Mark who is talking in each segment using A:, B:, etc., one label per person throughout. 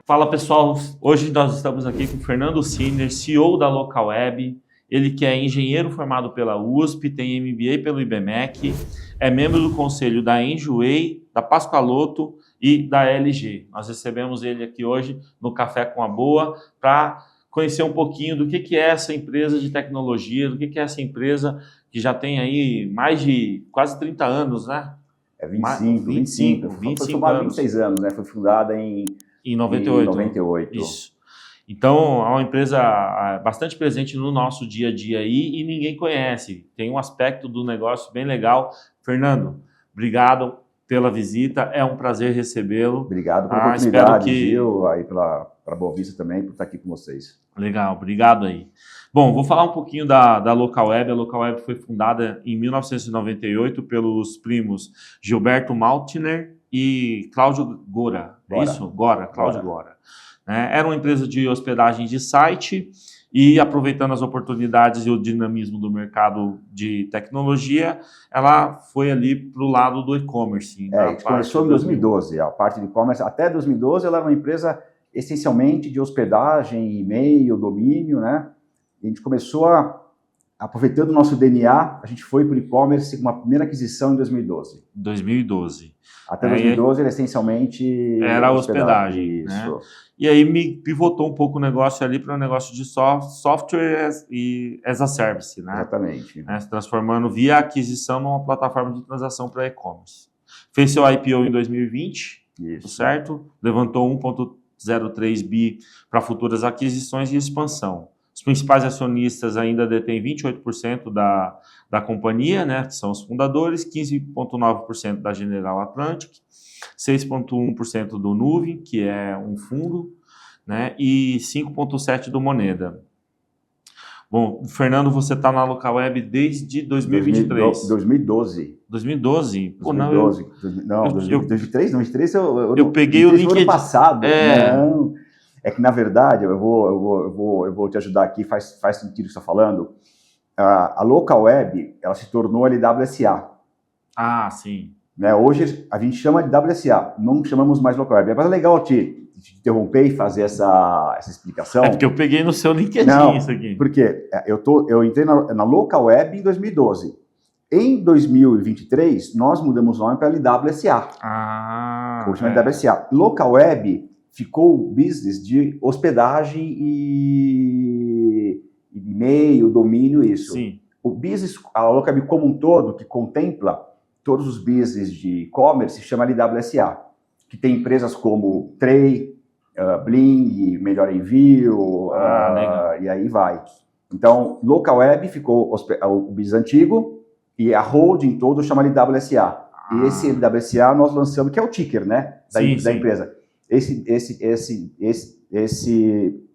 A: Fala pessoal, hoje nós estamos aqui com o Fernando Sinner, CEO da Localweb. Ele que é engenheiro formado pela USP, tem MBA pelo IBMEC, é membro do conselho da Enjoei, da Pascoaloto e da LG. Nós recebemos ele aqui hoje no Café com a Boa para conhecer um pouquinho do que é essa empresa de tecnologia, do que é essa empresa que já tem aí mais de quase 30 anos, né?
B: É 25
A: foi
B: formada há
A: anos.
B: 26 anos, né? Foi fundada em 98.
A: Isso. Então, é uma empresa bastante presente no nosso dia a dia aí e ninguém conhece. Tem um aspecto do negócio bem legal. Fernando, obrigado pela visita. É um prazer recebê-lo.
B: Obrigado pela oportunidade,
A: espero
B: Gil, aí para Boa Vista também, por estar aqui com vocês.
A: Legal, obrigado aí. Bom, vou falar um pouquinho da Localweb. A Localweb foi fundada em 1998 pelos primos Gilberto Maltner e Cláudio Gora. É isso? Cláudio Gora. Era uma empresa de hospedagem de site e, aproveitando as oportunidades e o dinamismo do mercado de tecnologia, ela foi ali para o lado do e-commerce.
B: Começou em 2012, a parte de e-commerce. Até 2012 ela era uma empresa essencialmente de hospedagem, e-mail, domínio, né? E a gente começou aproveitando o nosso DNA, a gente foi para o e-commerce com uma primeira aquisição em 2012.
A: 2012.
B: Até 2012 era essencialmente
A: era hospedagem.
B: Isso.
A: Né? E aí me pivotou um pouco o negócio ali para um negócio de software as a service, né?
B: Exatamente.
A: Se transformando via aquisição numa plataforma de transação para e-commerce. Fez seu IPO em 2020,
B: isso. Certo?
A: Levantou 1,03 bi para futuras aquisições e expansão. Os principais acionistas ainda detêm 28% da companhia, né, que são os fundadores, 15,9% da General Atlantic, 6,1% do Nuvem, que é um fundo, né, e 5,7% do Moneda. Bom, Fernando, você está na Localweb desde 2023.
B: 2012.
A: 2012?
B: Pô, 2012. Não, 2023? 2023
A: eu peguei o LinkedIn.
B: Ano passado. Não. É que, na verdade, eu vou te ajudar aqui, faz sentido o que você está falando. A Localweb, ela se tornou LWSA.
A: Ah, sim.
B: Né? Hoje, a gente chama de WSA, não chamamos mais Localweb. Mas é legal te interromper e fazer essa explicação.
A: É porque eu peguei no seu LinkedIn isso aqui.
B: Porque eu entrei na Localweb em 2012. Em 2023, nós mudamos o nome para LWSA. Hoje é LWSA. Localweb ficou o business de hospedagem e e-mail, domínio, isso.
A: Sim.
B: O business, a Localweb como um todo, que contempla todos os business de e-commerce, se chama LWSA, que tem empresas como Tray, Bling, Melhor Envio, e aí vai. Então, Localweb ficou o business antigo e a holding todo chama LWSA. E esse LWSA nós lançamos, que é o ticker, né, da empresa. Esse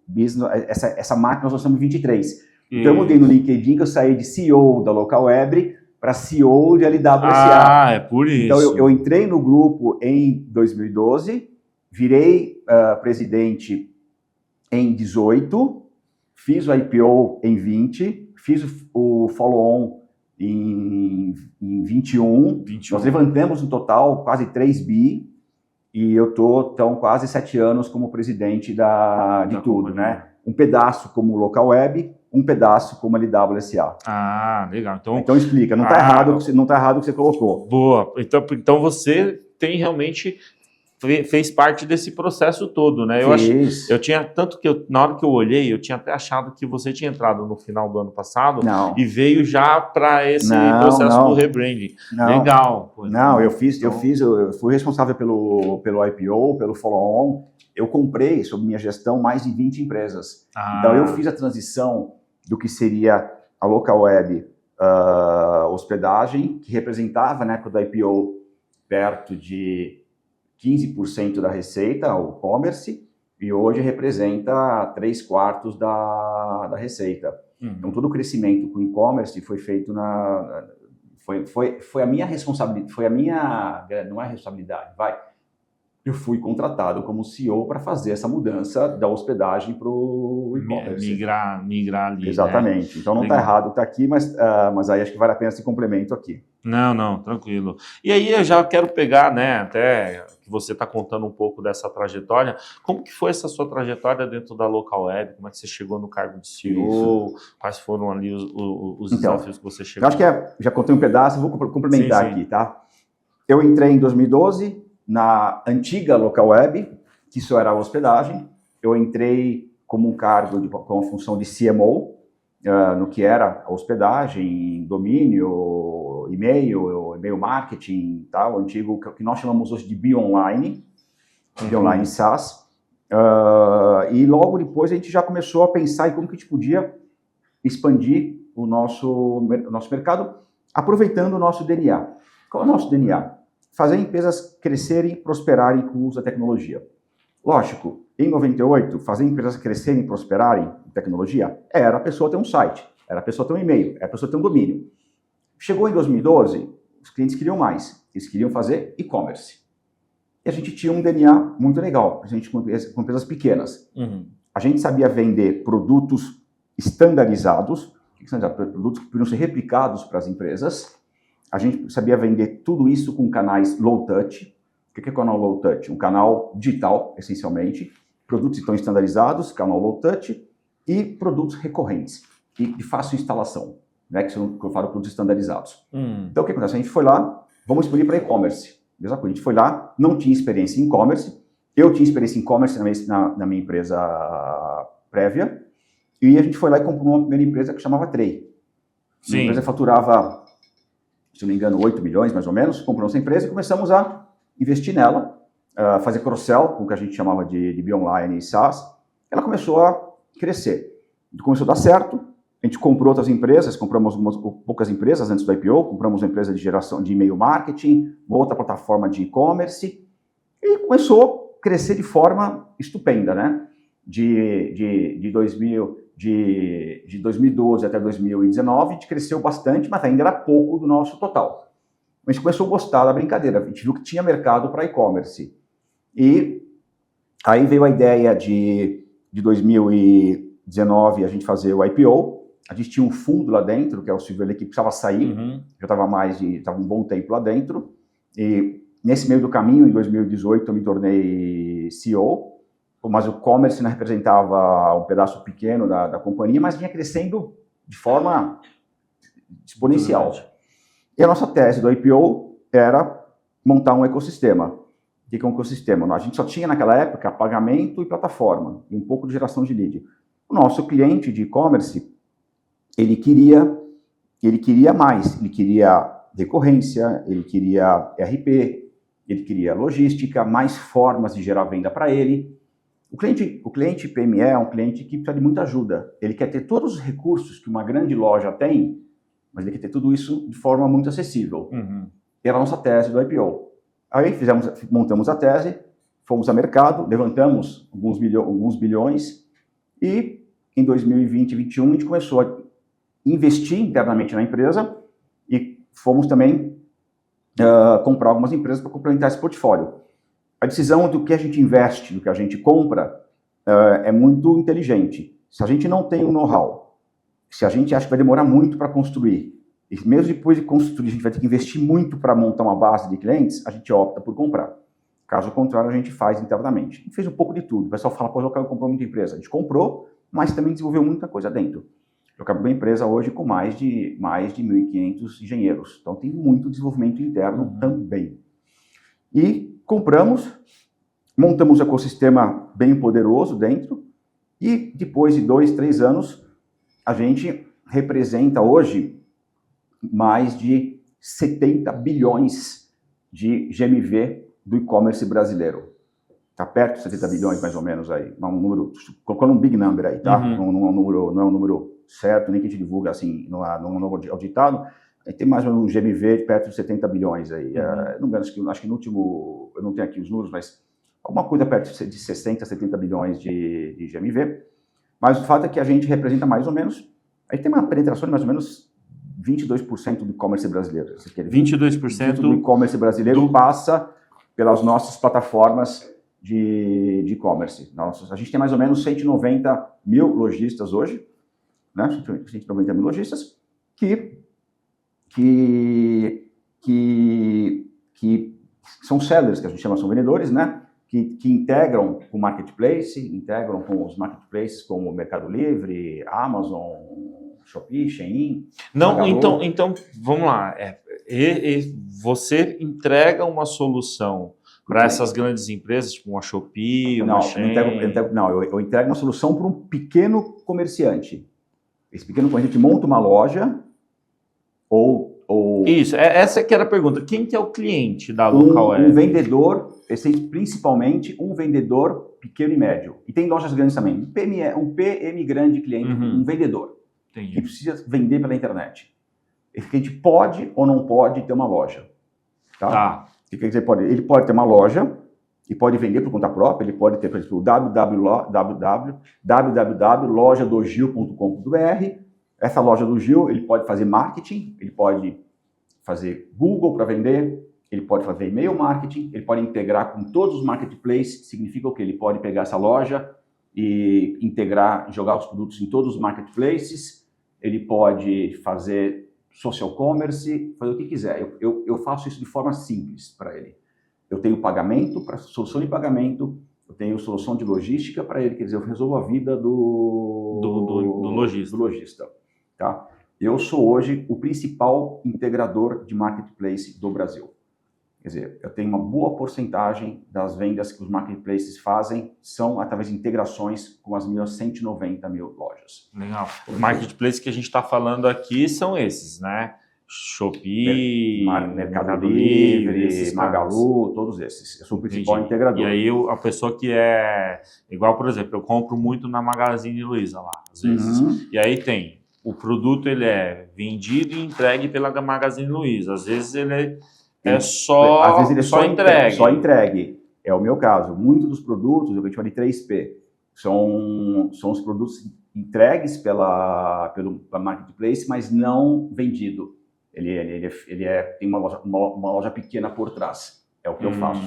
B: business, essa máquina nós lançamos em 23. Então eu mudei no LinkedIn que eu saí de CEO da Localweb para CEO de LWSA.
A: É por isso.
B: Então eu entrei no grupo em 2012, virei presidente em 18, fiz o IPO em 20, fiz o follow-on em 21. Nós levantamos no total quase 3 bi. E eu estou, então, quase 7 anos como presidente de tudo, né? Um pedaço como Localweb, um pedaço como LWSA.
A: Legal.
B: Então explica, não está errado o que você colocou.
A: Boa. Então você tem realmente fez parte desse processo todo, né? Eu tinha tanto que na hora que eu olhei, eu tinha até achado que você tinha entrado no final do ano passado e veio já para esse processo do rebranding. Legal.
B: Eu fui responsável pelo IPO, pelo follow-on. Eu comprei, sob minha gestão, mais de 20 empresas. Então eu fiz a transição do que seria a Localweb hospedagem, que representava, na época do IPO, perto de 15% da receita, o e-commerce, e hoje representa 3/4 da receita. Então, todo o crescimento com o e-commerce foi feito foi a minha responsabilidade, não é responsabilidade, eu fui contratado como CEO para fazer essa mudança da hospedagem para o e-commerce.
A: Migrar ali,
B: exatamente.
A: Né?
B: Então não está errado estar aqui, mas aí acho que vale a pena esse complemento aqui.
A: Não, tranquilo. E aí eu já quero pegar, né, até que você está contando um pouco dessa trajetória, como que foi essa sua trajetória dentro da Local Web? Como é que você chegou no cargo de CEO? Isso. Quais foram ali os desafios que você chegou?
B: Eu acho que já contei um pedaço, vou complementar aqui, tá? Eu entrei em 2012 na antiga Local Web, que isso era a hospedagem. Eu entrei como um cargo com a função de CMO, no que era a hospedagem, domínio, e-mail marketing, tá? O antigo que nós chamamos hoje de BeOnline, BeOnline SaaS. E logo depois a gente já começou a pensar em como que a gente podia expandir o nosso mercado, aproveitando o nosso DNA. Qual é o nosso DNA? Fazer empresas crescerem e prosperarem com o uso da tecnologia. Lógico, em 98, fazer empresas crescerem e prosperarem com tecnologia era a pessoa ter um site, era a pessoa ter um e-mail, era a pessoa ter um domínio. Chegou em 2012, os clientes queriam mais, eles queriam fazer e-commerce. E a gente tinha um DNA muito legal, a gente com empresas pequenas. A gente sabia vender produtos estandarizados, produtos que podiam ser replicados para as empresas. A gente sabia vender tudo isso com canais low touch. O que é canal low touch? Um canal digital, essencialmente. Produtos estão estandarizados, canal low touch, e produtos recorrentes, e de fácil instalação, né, que são, que eu falo, produtos estandarizados. Então, o que acontece? A gente foi lá, vamos expandir para e-commerce. Mesma coisa, a gente foi lá, não tinha experiência em e-commerce, eu tinha experiência em e-commerce na minha empresa prévia, e a gente foi lá e comprou uma primeira empresa que chamava Tray. A empresa faturava, se não me engano, 8 milhões, mais ou menos. Compramos essa empresa e começamos a investir nela, fazer cross-sell, com o que a gente chamava de BeOnline e SaaS. Ela começou a crescer. Começou a dar certo. A gente comprou outras empresas, compramos poucas empresas antes do IPO, compramos uma empresa de geração de e-mail marketing, outra plataforma de e-commerce, e começou a crescer de forma estupenda, né? De 2012 até 2019, a gente cresceu bastante, mas ainda era pouco do nosso total. A gente começou a gostar da brincadeira, a gente viu que tinha mercado para e-commerce. E aí veio a ideia de 2019 a gente fazer o IPO. A gente tinha um fundo lá dentro, que é o Silver Lake, que precisava sair, já estava um bom tempo lá dentro. E nesse meio do caminho, em 2018, eu me tornei CEO. Mas o e-commerce representava um pedaço pequeno da companhia, mas vinha crescendo de forma exponencial. E a nossa tese do IPO era montar um ecossistema. O que é um ecossistema? A gente só tinha naquela época pagamento e plataforma, e um pouco de geração de lead. O nosso cliente de e-commerce, ele queria mais, ele queria recorrência, ele queria RP, ele queria logística, mais formas de gerar venda para ele. O cliente PME é um cliente que precisa de muita ajuda. Ele quer ter todos os recursos que uma grande loja tem, mas ele quer ter tudo isso de forma muito acessível. Era a nossa tese do IPO. Aí montamos a tese, fomos ao mercado, levantamos alguns bilhões, e em 2020 e 2021 a gente começou a investir internamente na empresa e fomos também comprar algumas empresas para complementar esse portfólio. A decisão do que a gente investe, do que a gente compra, é muito inteligente. Se a gente não tem o know-how, se a gente acha que vai demorar muito para construir, e mesmo depois de construir a gente vai ter que investir muito para montar uma base de clientes, a gente opta por comprar. Caso contrário, a gente faz internamente. A gente fez um pouco de tudo. O pessoal fala, pô, o Local comprou muita empresa. A gente comprou, mas também desenvolveu muita coisa dentro. O Local é uma empresa hoje com mais de 1.500 engenheiros. Então tem muito desenvolvimento interno também. E compramos, montamos um ecossistema bem poderoso dentro, e depois de 2, 3 anos, a gente representa hoje mais de 70 bilhões de GMV do e-commerce brasileiro. Está perto de 70 bilhões, mais ou menos, aí. Um número, colocando um big number aí, tá? Não é um número certo, nem que a gente divulga assim, não é auditado. Tem mais um GMV de perto de 70 bilhões aí. Não, acho que no último, eu não tenho aqui os números, mas alguma coisa perto de 60, 70 bilhões de GMV. Mas o fato é que a gente representa mais ou menos, a gente tem uma penetração de mais ou menos 22% do e-commerce brasileiro.
A: 22%
B: do e-commerce brasileiro passa pelas nossas plataformas de e-commerce. A gente tem mais ou menos 190 mil lojistas hoje, né? 190 mil lojistas que são sellers, que a gente chama, são vendedores, né? Que integram com o marketplace, integram com os marketplaces como o Mercado Livre, Amazon, Shopee, Shein.
A: Não, então vamos lá. Você entrega uma solução para essas grandes empresas, tipo uma Shopee, uma Shein?
B: Eu entrego uma solução para um pequeno comerciante. Esse pequeno comerciante monta uma loja ou...
A: Isso, essa que era a pergunta. Quem que é o cliente da Local Web?
B: Um vendedor, principalmente um vendedor pequeno e médio. E tem lojas grandes também. Um PM grande cliente, um vendedor.
A: Entendi.
B: Que precisa vender pela internet. Esse cliente pode ou não pode ter uma loja. Tá? O que quer dizer? Ele pode ter uma loja e pode vender por conta própria. Ele pode ter, por exemplo, www.lojadogil.com.br. Essa loja do Gil, ele pode fazer marketing, ele pode fazer Google para vender, ele pode fazer e-mail marketing, ele pode integrar com todos os marketplaces, significa o quê? Ele pode pegar essa loja e integrar, jogar os produtos em todos os marketplaces, ele pode fazer social commerce, fazer o que quiser. Eu faço isso de forma simples para ele. Eu tenho pagamento, para solução de pagamento, eu tenho solução de logística para ele, quer dizer, eu resolvo a vida do lojista. Tá? Eu sou hoje o principal integrador de marketplace do Brasil. Quer dizer, eu tenho uma boa porcentagem das vendas que os marketplaces fazem são através de integrações com as minhas 190 mil lojas.
A: Legal. Os marketplaces que a gente está falando aqui são esses, né? Shopee,
B: Mercado Livre, Magalu, todos esses. Eu sou o principal integrador.
A: E aí a pessoa que é... Igual, por exemplo, eu compro muito na Magazine Luiza lá, às vezes. E aí o produto ele é vendido e entregue pela Magazine Luiza. Às vezes ele é só entregue.
B: Só entregue. É o meu caso. Muitos dos produtos, eu vou chamar de 3P, são os produtos entregues pelo marketplace, mas não vendido. Ele tem uma loja pequena por trás. É o que eu faço.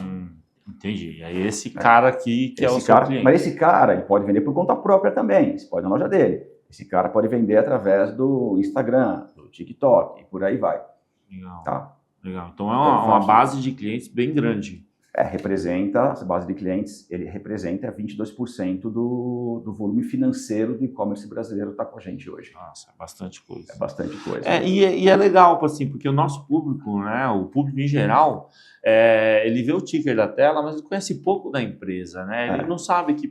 A: Entendi. E aí esse cara aqui que é o seu cliente.
B: Mas esse cara, ele pode vender por conta própria também. Ele pode ir na loja dele. Esse cara pode vender através do Instagram, do TikTok, e por aí vai.
A: Legal.
B: Tá?
A: Legal. Então é uma base de clientes bem grande.
B: Essa base de clientes, ele representa 22% do volume financeiro do e-commerce brasileiro está com a gente hoje.
A: Nossa, é bastante coisa.
B: É bastante coisa.
A: E é legal, assim, porque o nosso público, né, o público em geral, ele vê o ticker da tela, mas ele conhece pouco da empresa, né? Ele não sabe que,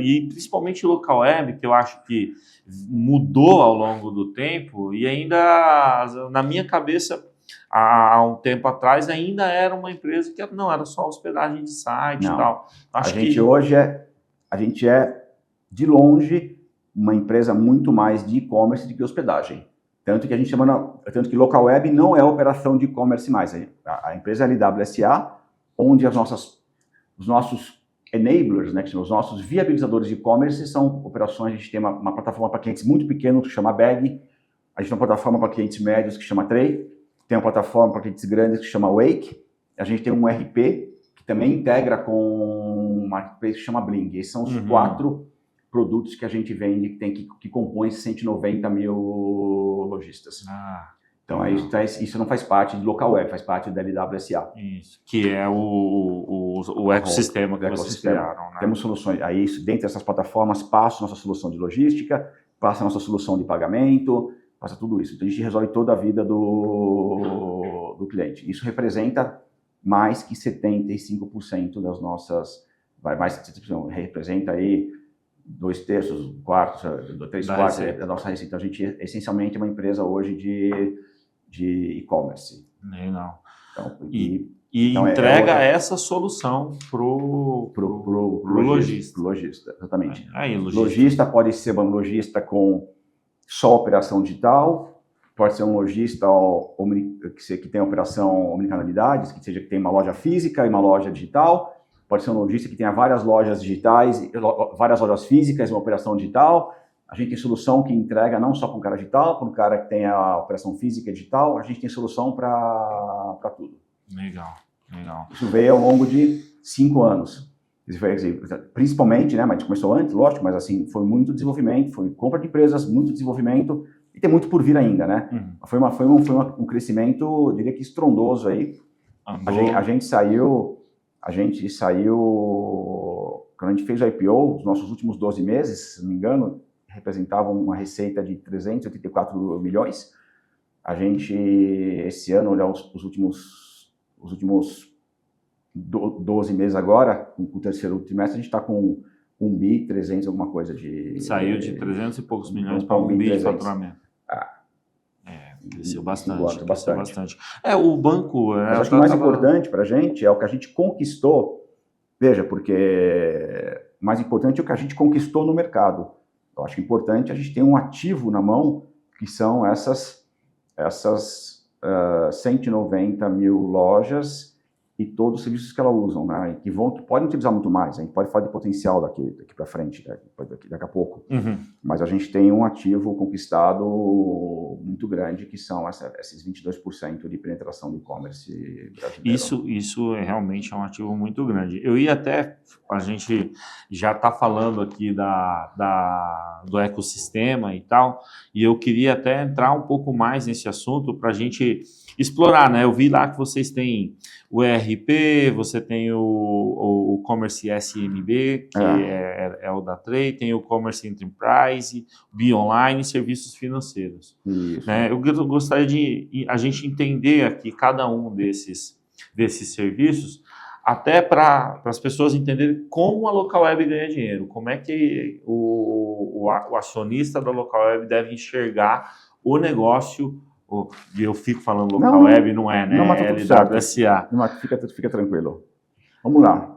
A: e principalmente o Local Web, que eu acho que mudou ao longo do tempo, e ainda, na minha cabeça, há um tempo atrás ainda era uma empresa que não era só hospedagem de site e tal.
B: A gente é de longe uma empresa muito mais de e-commerce do que hospedagem. Tanto que Local Web não é operação de e-commerce mais. A empresa é a LWSA, onde os nossos enablers, né, que são os nossos viabilizadores de e-commerce, são operações. A gente tem uma plataforma para clientes muito pequenos que chama Bag, a gente tem uma plataforma para clientes médios que chama Tray, tem uma plataforma para clientes grandes que chama Wake, a gente tem um RP que também integra com um marketplace que chama Bling. Esses são os 4 produtos que a gente vende que compõem 190 mil lojistas. Então, isso não faz parte de Local Web, faz parte da LWSA.
A: Isso, que é o ecossistema que vocês criaram, né?
B: Temos soluções, dentro dessas plataformas, passa a nossa solução de logística, passa a nossa solução de pagamento, passa tudo isso. Então, a gente resolve toda a vida do cliente. Isso representa mais que 75% das nossas... representa aí 2/3, 3/4 da nossa receita. Então, a gente essencialmente é uma empresa hoje de e-commerce.
A: Legal.
B: Então,
A: então entrega essa solução pro lojista.
B: Pro lojista, exatamente.
A: Lojista
B: pode ser um lojista com só operação digital, pode ser um lojista que tem operação omnicanalidade, que tem uma loja física e uma loja digital, pode ser um lojista que tenha várias lojas digitais, várias lojas físicas e uma operação digital. A gente tem solução que entrega não só para um cara digital, para um cara que tem a operação física e digital, a gente tem solução para tudo.
A: Legal. Legal.
B: Isso veio ao longo de 5 anos. Principalmente, né, mas a gente começou antes, lógico, mas assim, foi muito desenvolvimento, foi compra de empresas, muito desenvolvimento, e tem muito por vir ainda, né? Foi um crescimento, eu diria que estrondoso aí. A gente saiu, quando a gente fez o IPO, os nossos últimos 12 meses, se não me engano, representavam uma receita de 384 milhões. A gente, esse ano, olhar os últimos 12 meses agora, com o terceiro trimestre, a gente está com 1 bi 300 alguma coisa de...
A: Saiu de 300 e poucos milhões para 1 bi de faturamento. Cresceu bastante. O banco...
B: Mas acho que o mais importante para a gente é o que a gente conquistou. Veja, porque o mais importante é o que a gente conquistou no mercado. Eu acho que é importante a gente ter um ativo na mão, que são essas 190 mil lojas e todos os serviços que elas usam, né? Que podem utilizar muito mais. A gente pode falar de potencial daqui para frente, daqui a pouco. Mas a gente tem um ativo conquistado muito grande, que são esses 22% de penetração do e-commerce brasileiro.
A: Isso realmente é um ativo muito grande. Eu ia até, a gente já está falando aqui do ecossistema e tal, e eu queria até entrar um pouco mais nesse assunto para a gente explorar, né? Eu vi lá que vocês têm o ERP, você tem o Commerce SMB, que é o da Tray, tem o Commerce Enterprise, o Be Online e serviços financeiros. Né? Eu gostaria de a gente entender aqui cada um desses serviços, até para as pessoas entenderem como a Local Web ganha dinheiro, como é que o acionista da Local Web deve enxergar o negócio. Eu fico falando Local Web, não é, né?
B: Não, mas tá tudo
A: LWSA.
B: Fica tranquilo. Vamos lá.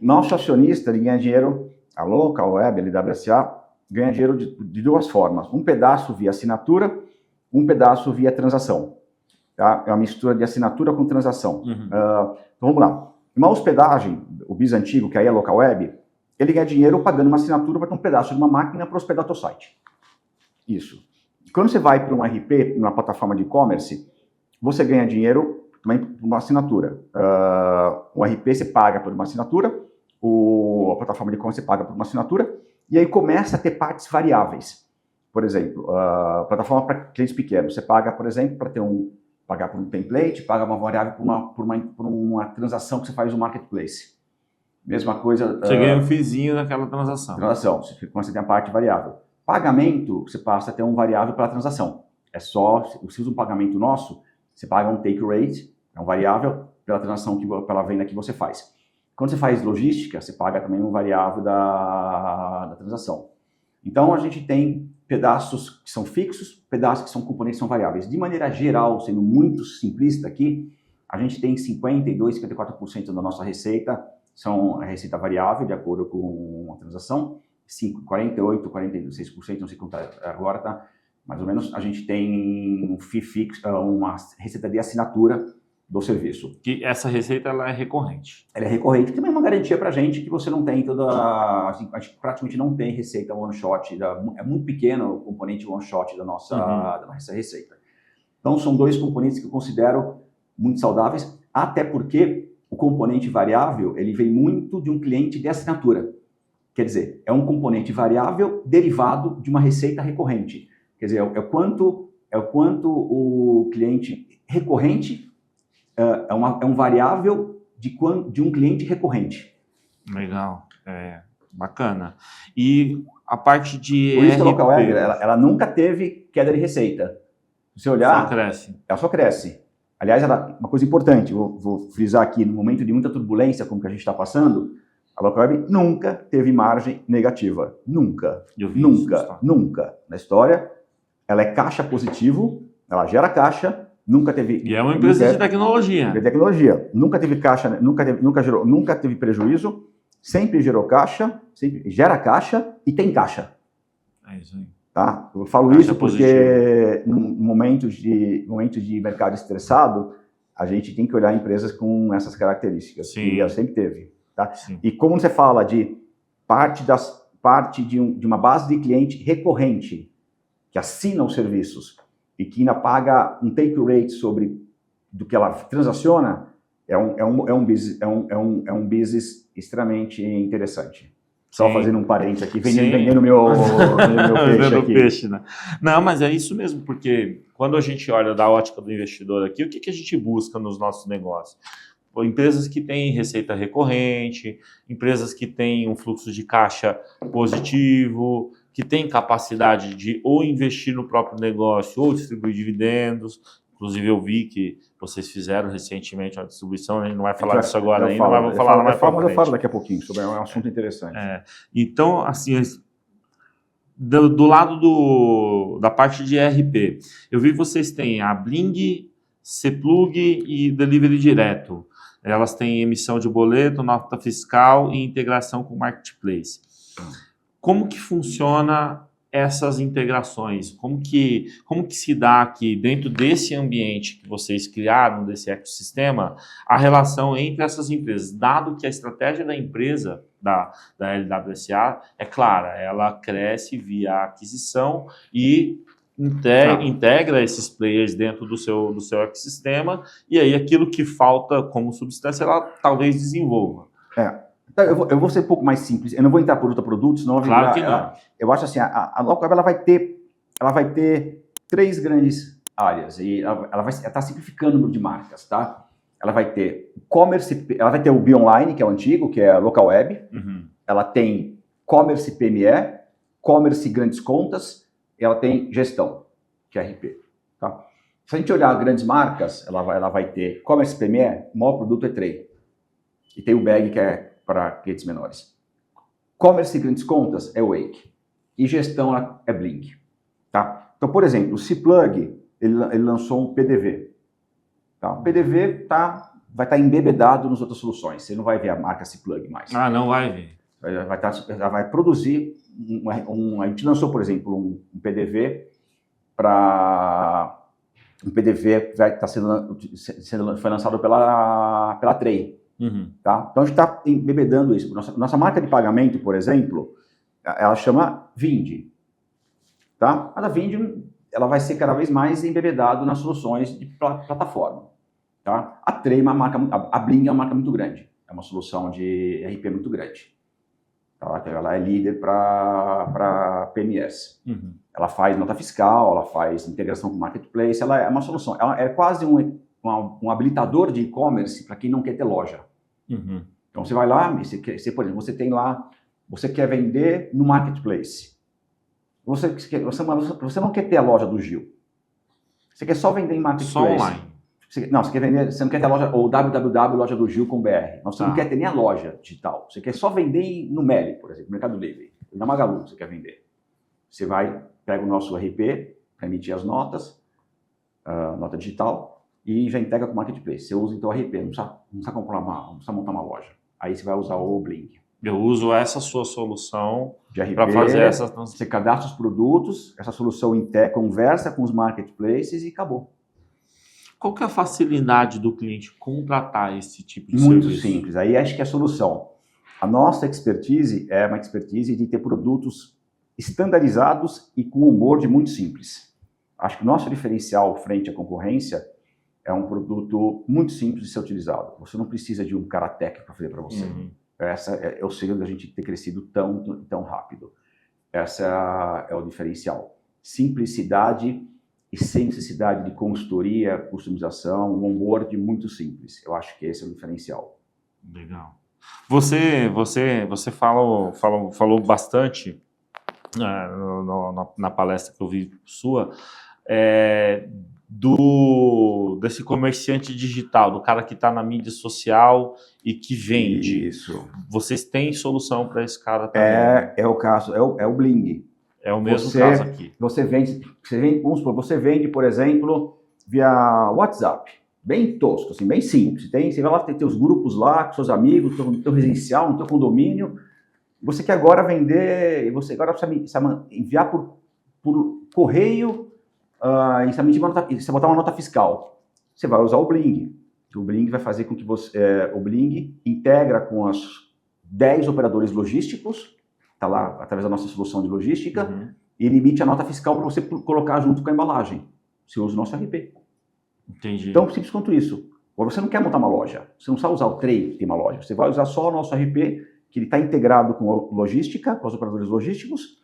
B: Nosso acionista, ele ganha dinheiro, a Local Web, LWSA, ganha dinheiro de duas formas. Um pedaço via assinatura, um pedaço via transação. Tá? É uma mistura de assinatura com transação. Então, vamos lá. Uma hospedagem, o BIS antigo, que aí é a Local Web, ele ganha dinheiro pagando uma assinatura para ter um pedaço de uma máquina para hospedar o teu site. Isso. Quando você vai para um RP, uma plataforma de e-commerce, você ganha dinheiro também por uma assinatura. O RP você paga por uma assinatura, a plataforma de e-commerce você paga por uma assinatura, e aí começa a ter partes variáveis. Por exemplo, a plataforma para clientes pequenos, você paga, por exemplo, para pagar por um template, paga uma variável por uma transação que você faz no marketplace. Mesma coisa...
A: Você ganha um fizinho naquela transação.
B: Quando você tem a parte variável. Pagamento, você passa a ter um variável pela transação. Você usa um pagamento nosso, você paga um take rate, é um variável pela transação, pela venda que você faz. Quando você faz logística, você paga também um variável da transação. Então, a gente tem pedaços que são fixos, pedaços que são componentes que são variáveis. De maneira geral, sendo muito simplista aqui, a gente tem 52%, 54% da nossa receita são a receita variável, de acordo com a transação. 48%, 46%, não sei quanto agora, tá? Mais ou menos, a gente tem um fee fixo, uma receita de assinatura do serviço.
A: Que essa receita ela é recorrente.
B: Ela é recorrente, que também é uma garantia para a gente que você não tem a gente praticamente não tem receita one shot, é muito pequeno o componente one shot da nossa receita. Então, são dois componentes que eu considero muito saudáveis, até porque o componente variável, ele vem muito de um cliente de assinatura. Quer dizer, é um componente variável derivado de uma receita recorrente. Quer dizer, é o quanto o cliente recorrente é um variável de um cliente recorrente.
A: Legal, bacana. E a parte de
B: Por isso que a Local Web, ela nunca teve queda de receita. Se você olhar...
A: Só cresce.
B: Ela só cresce. Aliás, uma coisa importante, vou frisar aqui, no momento de muita turbulência, como que a gente está passando... A Local Web nunca teve margem negativa. Nunca. Nunca. Na história, ela é caixa positivo, ela gera caixa, nunca teve...
A: E é uma empresa de tecnologia.
B: Nunca teve caixa, nunca teve prejuízo, sempre gerou caixa, sempre gera caixa e tem caixa.
A: É isso aí.
B: Tá? Eu falo caixa isso porque em momentos de mercado estressado, a gente tem que olhar empresas com essas características.
A: Sim.
B: E ela sempre teve. Tá? E como você fala de parte de uma base de cliente recorrente, que assina os serviços e que ainda paga um take rate do que ela transaciona, É um business extremamente interessante. Só
A: Sim.
B: fazendo um parênteses aqui,
A: Sim.
B: vendendo meu peixe
A: Vendendo
B: aqui.
A: peixe, né? Não, mas é isso mesmo, porque quando a gente olha da ótica do investidor aqui, o que a gente busca nos nossos negócios? Empresas que têm receita recorrente, empresas que têm um fluxo de caixa positivo, que têm capacidade de ou investir no próprio negócio ou distribuir dividendos. Inclusive, eu vi que vocês fizeram recentemente uma distribuição, a gente não vai falar disso agora ainda, mas vou falar mais para frente.
B: Eu falo daqui a pouquinho, sobre um assunto interessante.
A: Então, assim, do lado da parte de ERP, eu vi que vocês têm a Bling, Cplug e Delivery Direto. Elas têm emissão de boleto, nota fiscal e integração com o Marketplace. Como que funciona essas integrações? Como que se dá aqui, dentro desse ambiente que vocês criaram, desse ecossistema, a relação entre essas empresas? Dado que a estratégia da empresa, da LWSA, é clara, ela cresce via aquisição e integra esses players dentro do seu ecossistema, e aí aquilo que falta como substância, ela talvez desenvolva.
B: Então, eu vou ser um pouco mais simples, eu não vou entrar produto a produto, senão
A: claro que não.
B: Eu acho assim, a Localweb ela vai ter 3 grandes áreas, e ela está simplificando o número de marcas, tá? Ela vai ter e-commerce, ela vai ter o Online, que é o antigo, que é a Localweb, ela tem commerce PME, commerce grandes contas, ela tem gestão, que é RP. Tá? Se a gente olhar grandes marcas, ela vai ter commerce PME, o maior produto é Tray. E tem o Bag, que é para clientes menores. Commerce grandes contas é o Wake. E gestão é Blink. Tá? Então, por exemplo, o Cplug, ele lançou um PDV. Tá? O PDV vai estar embebedado nas outras soluções. Você não vai ver a marca Cplug mais.
A: Ah, não vai ver.
B: Ela vai produzir a gente lançou, por exemplo, um PDV para um PDV que vai estar foi lançado pela Tray. Tá? Então a gente está embebedando isso. Nossa marca de pagamento, por exemplo, ela chama Vind. Tá? Mas a Vind ela vai ser cada vez mais embebedado nas soluções de plataforma. Tá? A Tray é uma marca, a Bling é uma marca muito grande. É uma solução de RP muito grande. Tá? Ela é líder para PMS. Ela faz nota fiscal, ela faz integração com o Marketplace, ela é uma solução. Ela é quase um habilitador de e-commerce para quem não quer ter loja. Então você vai lá, por exemplo, você tem lá, você quer vender no Marketplace. Você não quer ter a loja do Gil. Você quer só vender em Marketplace.
A: Só online.
B: Você não quer ter a loja, ou www.lojadogil.com.br. Você não quer ter nem a loja digital. Você quer só vender no Meli, por exemplo, no Mercado Livre. Na Magalu você quer vender. Você pega o nosso RP para emitir as notas, nota digital, e já integra com o Marketplace. Você usa então o RP, não precisa montar uma loja. Aí você vai usar o Blink.
A: Eu uso essa sua solução
B: de RP
A: para fazer essa.
B: Você cadastra os produtos, essa solução conversa com os marketplaces e acabou.
A: Qual que é a facilidade do cliente contratar esse tipo de
B: Muito
A: serviço?
B: Muito simples. Aí acho que é a solução. A nossa expertise é uma expertise de ter produtos estandarizados e com onboard muito simples. Acho que o nosso diferencial frente à concorrência é um produto muito simples de ser utilizado. Você não precisa de um cara técnico para fazer para você. Essa é o segredo da gente ter crescido tão rápido. Essa é o diferencial. Simplicidade e sem necessidade de consultoria, customização, um onboard muito simples. Eu acho que esse é o diferencial.
A: Legal. Você falou bastante na palestra que eu vi sua desse comerciante digital, do cara que está na mídia social e que vende.
B: Isso.
A: Vocês têm solução para esse cara também?
B: É o caso, é o Bling.
A: É o mesmo caso aqui.
B: Você vende, por exemplo, via WhatsApp. Bem tosco, assim, bem simples. Você vai lá ter os grupos lá, com seus amigos, no teu residencial, no teu condomínio. Você quer agora vender, você agora precisa enviar por correio e você botar uma nota fiscal. Você vai usar o Bling. O Bling vai fazer com que o Bling integra com os 10 operadores logísticos, está lá através da nossa solução de logística, e ele emite a nota fiscal para você colocar junto com a embalagem. Você usa o nosso RP.
A: Entendi.
B: Tão simples quanto isso. Agora, você não quer montar uma loja, você não sabe usar o Tray que tem uma loja, você vai usar só o nosso RP, que ele está integrado com a logística, com os operadores logísticos,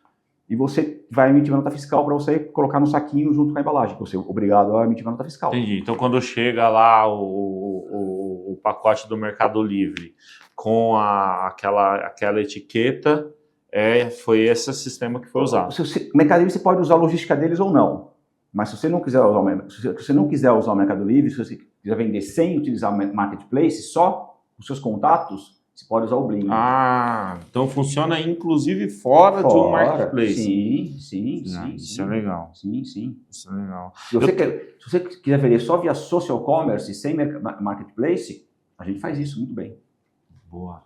B: e você vai emitir uma nota fiscal para você colocar no saquinho junto com a embalagem, que você é obrigado a emitir uma nota fiscal.
A: Entendi. Então, quando chega lá o pacote do Mercado Livre com aquela etiqueta, foi esse sistema que foi usado.
B: O Mercado Livre você pode usar a logística deles ou não, mas se você não quiser usar o Mercado Livre, se você quiser vender sem utilizar o Marketplace, só os seus contatos, você pode usar o Bling.
A: Ah, então funciona inclusive fora de um Marketplace.
B: Sim.
A: Isso é legal.
B: Sim.
A: Isso é legal.
B: Se você quiser vender só via social commerce, sem Marketplace, a gente faz isso muito bem.
A: Boa.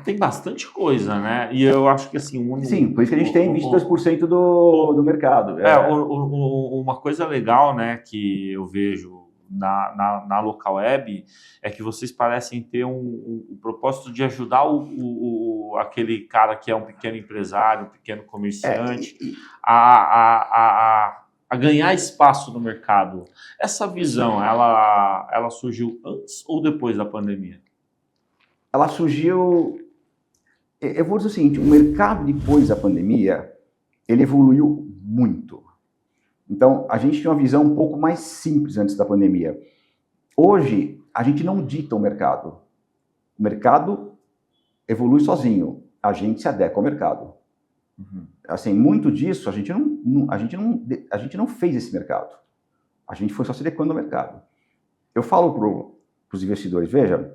A: Tem bastante coisa, né? E eu acho que assim...
B: Sim, por isso que a gente tem 22% do mercado.
A: Uma coisa legal, né, que eu vejo na Local Web é que vocês parecem ter um propósito de ajudar aquele cara que é um pequeno empresário, um pequeno comerciante, a ganhar espaço no mercado. Essa visão, ela surgiu antes ou depois da pandemia?
B: Ela surgiu... Eu vou dizer o seguinte, o mercado depois da pandemia, ele evoluiu muito. Então, a gente tinha uma visão um pouco mais simples antes da pandemia. Hoje, a gente não dita o mercado. O mercado evolui sozinho. A gente se adequa ao mercado.
A: Uhum.
B: Assim, muito disso, a gente não fez esse mercado. A gente foi só se adequando ao mercado. Eu falo para os investidores, veja,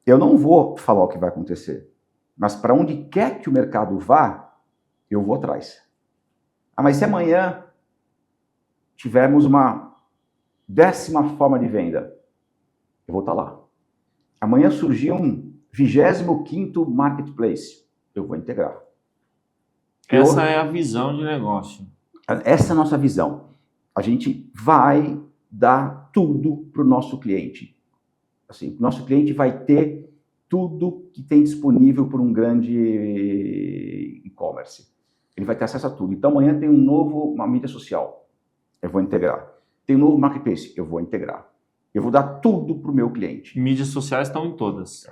B: eu não vou falar o que vai acontecer, mas para onde quer que o mercado vá, eu vou atrás. Mas se amanhã tivermos uma 10ª forma de venda, eu vou estar lá. Amanhã surgiu um 25º marketplace, eu vou integrar.
A: Essa é a visão de negócio.
B: Essa é a nossa visão. A gente vai dar tudo para o nosso cliente. Assim, o nosso cliente vai ter tudo que tem disponível por um grande e-commerce. Ele vai ter acesso a tudo. Então, amanhã tem uma mídia social. Eu vou integrar. Tem um novo marketplace. Eu vou integrar. Eu vou dar tudo para o meu cliente.
A: Mídias sociais estão em todas.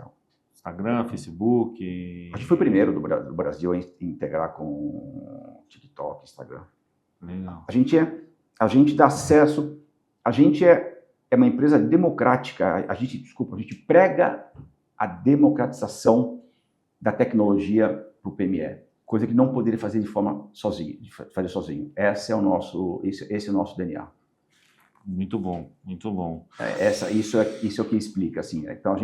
A: Instagram, Facebook...
B: A gente foi o primeiro do Brasil a integrar com TikTok, Instagram.
A: Legal.
B: A gente dá acesso... A gente é uma empresa democrática. A gente prega a democratização da tecnologia para o PME. Coisa que não poderia fazer sozinho. Esse é o nosso DNA.
A: Muito bom.
B: Isso é o que explica, assim. Então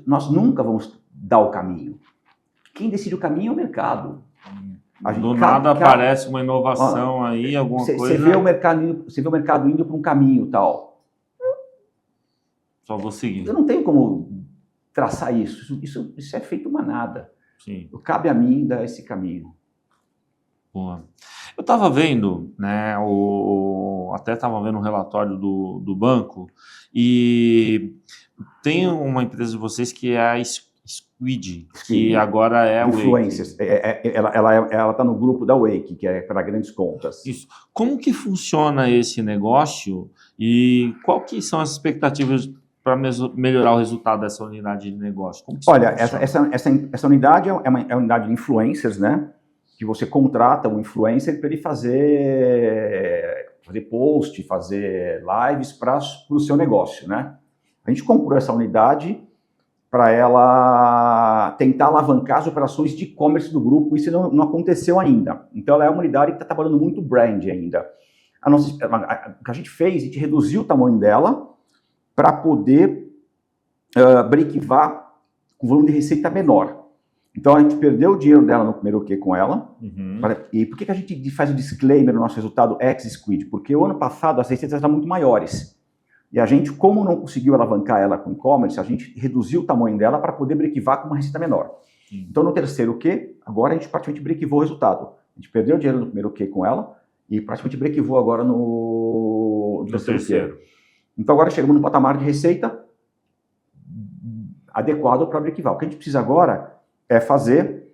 B: nós nunca vamos dar o caminho. Quem decide o caminho é o mercado.
A: Do nada aparece uma inovação aí, alguma coisa.
B: Você vê o mercado indo para um caminho tal.
A: Só vou seguir.
B: Eu não tenho como traçar isso. Isso é feito manada.
A: Sim.
B: Cabe a mim dar esse caminho.
A: Boa. Eu estava vendo, né, até estava vendo um relatório do banco, e tem uma empresa de vocês que é a Squid, que agora é a
B: Influencers.
A: Wake.
B: Ela está no grupo da Wake, que é para grandes contas.
A: Isso. Como que funciona esse negócio e qual que são as expectativas para melhorar o resultado dessa unidade de negócio?
B: Olha, essa unidade é uma unidade de influencers, né? Que você contrata um influencer para ele fazer post, fazer lives para o seu negócio, né? A gente comprou essa unidade para ela tentar alavancar as operações de e-commerce do grupo. Isso não aconteceu ainda. Então, ela é uma unidade que está trabalhando muito brand ainda. O que a gente fez, a gente reduziu o tamanho dela para poder break-even com volume de receita menor. Então, a gente perdeu o dinheiro dela no primeiro Q com ela.
A: Uhum.
B: E por que a gente faz o disclaimer no nosso resultado ex-Squid? Porque o ano passado as receitas eram muito maiores. E a gente, como não conseguiu alavancar ela com e-commerce, a gente reduziu o tamanho dela para poder break-even com uma receita menor.
A: Sim.
B: Então, no terceiro Q, agora a gente praticamente break-even o resultado. A gente perdeu o dinheiro no primeiro Q com ela e praticamente break-even agora no terceiro Q. Então, agora chegamos no patamar de receita adequado para break-even. O que a gente precisa agora é fazer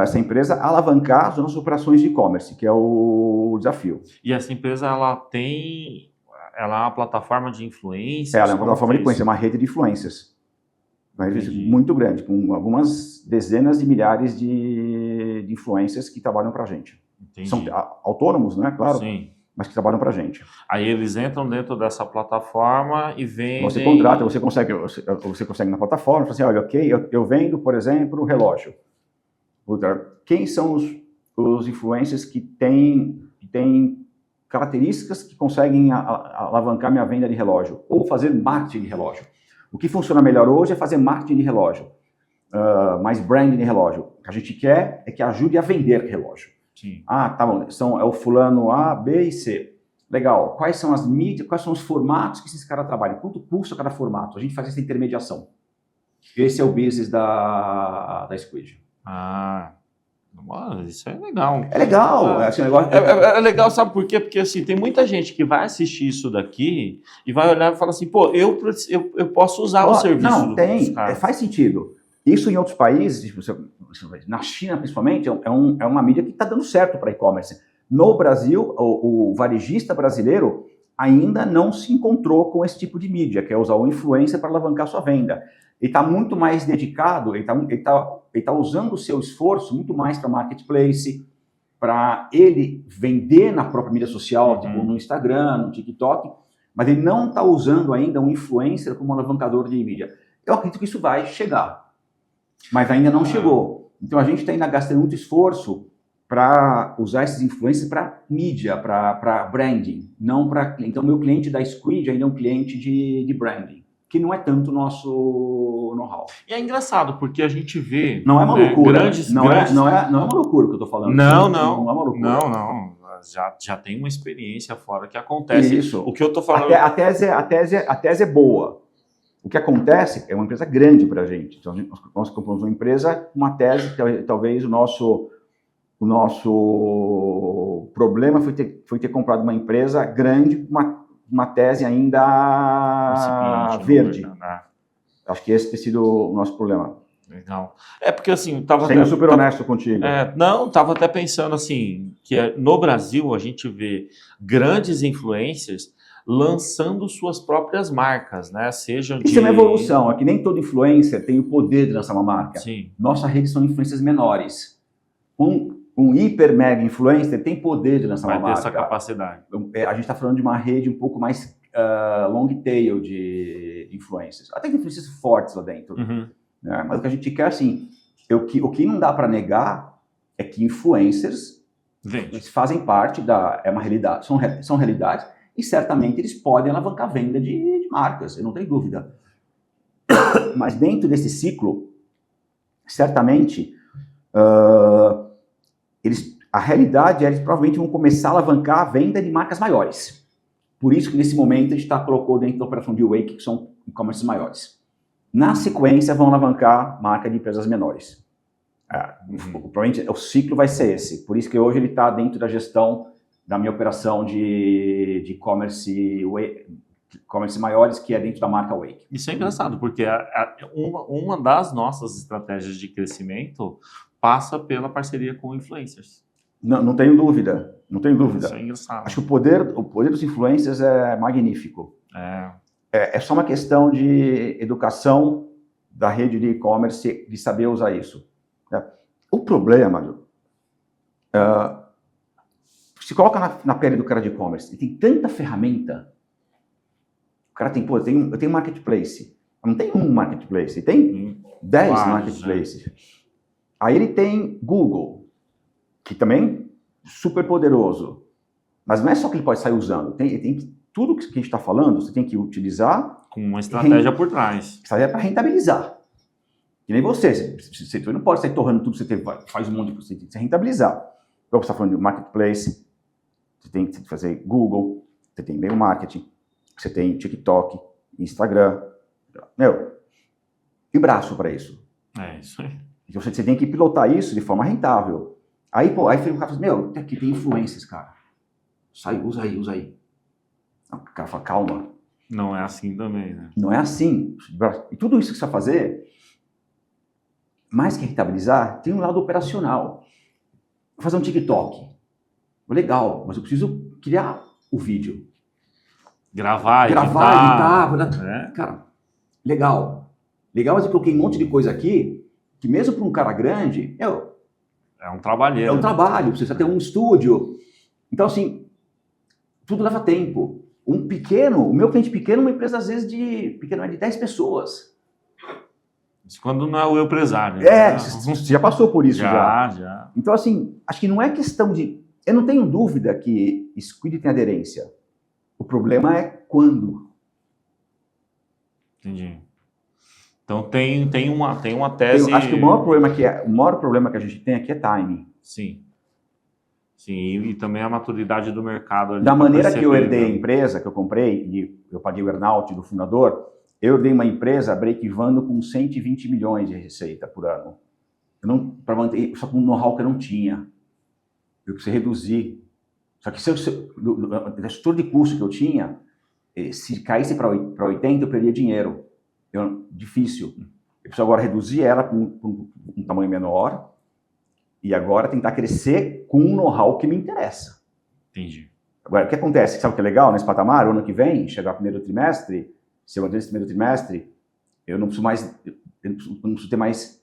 B: essa empresa alavancar as nossas operações de e-commerce, que é o desafio.
A: E essa empresa, ela tem ela é uma plataforma de influência?
B: Ela é uma plataforma de influência, é uma rede de influências. Uma rede muito grande, com algumas dezenas de milhares de influencers que trabalham para a gente.
A: Entendi.
B: São autônomos, né? Claro.
A: Sim.
B: Mas que trabalham para a gente.
A: Aí eles entram dentro dessa plataforma e vendem...
B: Você contrata, você consegue na plataforma, fala assim, olha, ok, eu vendo, por exemplo, um relógio. Quem são os influencers que têm características que conseguem alavancar minha venda de relógio? Ou fazer marketing de relógio. O que funciona melhor hoje é fazer marketing de relógio. Mais branding de relógio. O que a gente quer é que ajude a vender relógio.
A: Sim.
B: Ah, tá bom, é o fulano A, B e C. Legal. Quais são as mídias, quais são os formatos que esses caras trabalham? Quanto custa cada formato? A gente faz essa intermediação. Esse é o business da Squid.
A: Isso é legal.
B: É legal.
A: É legal, sabe por quê? Porque assim, tem muita gente que vai assistir isso daqui e vai olhar e falar assim, pô, eu posso usar o serviço
B: não,
A: dos caras.
B: Faz sentido. Isso em outros países, na China principalmente, é uma mídia que está dando certo para e-commerce. No Brasil, o varejista brasileiro ainda não se encontrou com esse tipo de mídia, que é usar o influencer para alavancar sua venda. Ele está muito mais dedicado, ele tá usando o seu esforço muito mais para marketplace, para ele vender na própria mídia social, tipo no Instagram, no TikTok, mas ele não está usando ainda um influencer como alavancador de mídia. Eu acredito que isso vai chegar. Mas ainda não chegou. Então a gente está ainda gastando muito esforço para usar esses influencers para mídia, para branding. Não para. Então, meu cliente da Squid ainda é um cliente de branding, que não é tanto o nosso know-how.
A: E é engraçado, porque a gente vê.
B: Não é uma loucura. Não é uma loucura que eu estou falando.
A: Não
B: é uma loucura.
A: Não. Já tem uma experiência fora que acontece.
B: Isso.
A: O que eu estou falando.
B: A tese é boa. O que acontece é uma empresa grande para a gente. Então, nós compramos uma empresa, uma tese, talvez o nosso problema foi ter comprado uma empresa grande, uma tese ainda verde. Acho que esse tem sido o nosso problema.
A: Legal. É porque assim, estava
B: sendo super honesto contigo.
A: Estava até pensando assim, que no Brasil a gente vê grandes influencers lançando suas próprias marcas, né?
B: Isso é uma evolução, é que nem todo influencer tem o poder de lançar uma marca.
A: Sim.
B: Nossa rede são influencers menores. Um hiper mega influencer tem poder de lançar uma marca.
A: Vai ter essa capacidade.
B: A gente está falando de uma rede um pouco mais long tail de influencers. Até que influencers fortes lá dentro. Né? Mas o que a gente quer, assim, o que não dá para negar é que influencers fazem parte é uma realidade, são realidades. E certamente eles podem alavancar a venda de marcas, eu não tenho dúvida. Mas dentro desse ciclo, certamente, a realidade é que eles provavelmente vão começar a alavancar a venda de marcas maiores. Por isso que nesse momento a gente colocou dentro da operação de Wake, que são e-commerce maiores. Na sequência vão alavancar marca de empresas menores. Provavelmente o ciclo vai ser esse. Por isso que hoje ele está dentro da gestão da minha operação de e-commerce maiores, que é dentro da marca Wake.
A: Isso é engraçado, porque uma das nossas estratégias de crescimento passa pela parceria com influencers.
B: Não tenho dúvida, não tenho dúvida.
A: Isso é engraçado.
B: Acho que o poder dos influencers é magnífico. É só uma questão de educação da rede de e-commerce, de saber usar isso. O problema... se coloca na pele do cara de e-commerce, ele tem tanta ferramenta. O cara tem, eu tenho marketplace. Não tem um marketplace, ele tem 10 marketplaces. Aí ele tem Google, que também é super poderoso. Mas não é só que ele pode sair usando. Tudo que a gente está falando, você tem que utilizar...
A: Com uma estratégia por trás.
B: Estratégia para rentabilizar. Que nem você não pode sair torrando tudo que você faz um monte de coisa, você tem que rentabilizar. Então, você está falando de marketplace, você tem que fazer Google, você tem e-mail marketing, você tem TikTok, Instagram. E braço para isso.
A: É isso aí.
B: Então, você tem que pilotar isso de forma rentável. Aí o cara fala, aqui tem influências, cara. Usa aí. O cara fala, calma.
A: Não é assim também, né?
B: Não é assim. E tudo isso que você vai fazer, mais que rentabilizar, tem um lado operacional. Vou fazer um TikTok. Legal, mas eu preciso criar o vídeo.
A: Gravar,
B: editar.
A: né?
B: Cara, legal. Legal, mas eu coloquei um monte de coisa aqui, que mesmo para um cara grande,
A: é um trabalheiro.
B: É um trabalho, você precisa ter um estúdio. Então, assim, tudo leva tempo. O meu cliente pequeno é uma empresa, às vezes, de 10 pessoas.
A: Isso quando não é o empresário.
B: Você já passou por isso
A: já.
B: Então, assim, acho que não é questão de... Eu não tenho dúvida que Squid tem aderência. O problema é quando.
A: Entendi. Então tem uma tese...
B: Acho que o maior problema que a gente tem aqui é timing.
A: Sim. Sim, e também a maturidade do mercado.
B: Da maneira que eu herdei a empresa que eu comprei, e eu paguei o earnout do fundador, eu herdei uma empresa break-even com 120 milhões de receita por ano. Para manter, só com um know-how que eu não tinha. Eu precisei reduzir. Só que a estrutura de custo que eu tinha, se caísse para 80, eu perdia dinheiro. Difícil. Eu preciso agora reduzir ela para um tamanho menor e agora tentar crescer com um know-how que me interessa.
A: Entendi.
B: Agora, o que acontece? Sabe o que é legal nesse patamar? O ano que vem, chegar o primeiro trimestre, se eu manter esse primeiro trimestre, eu não preciso ter mais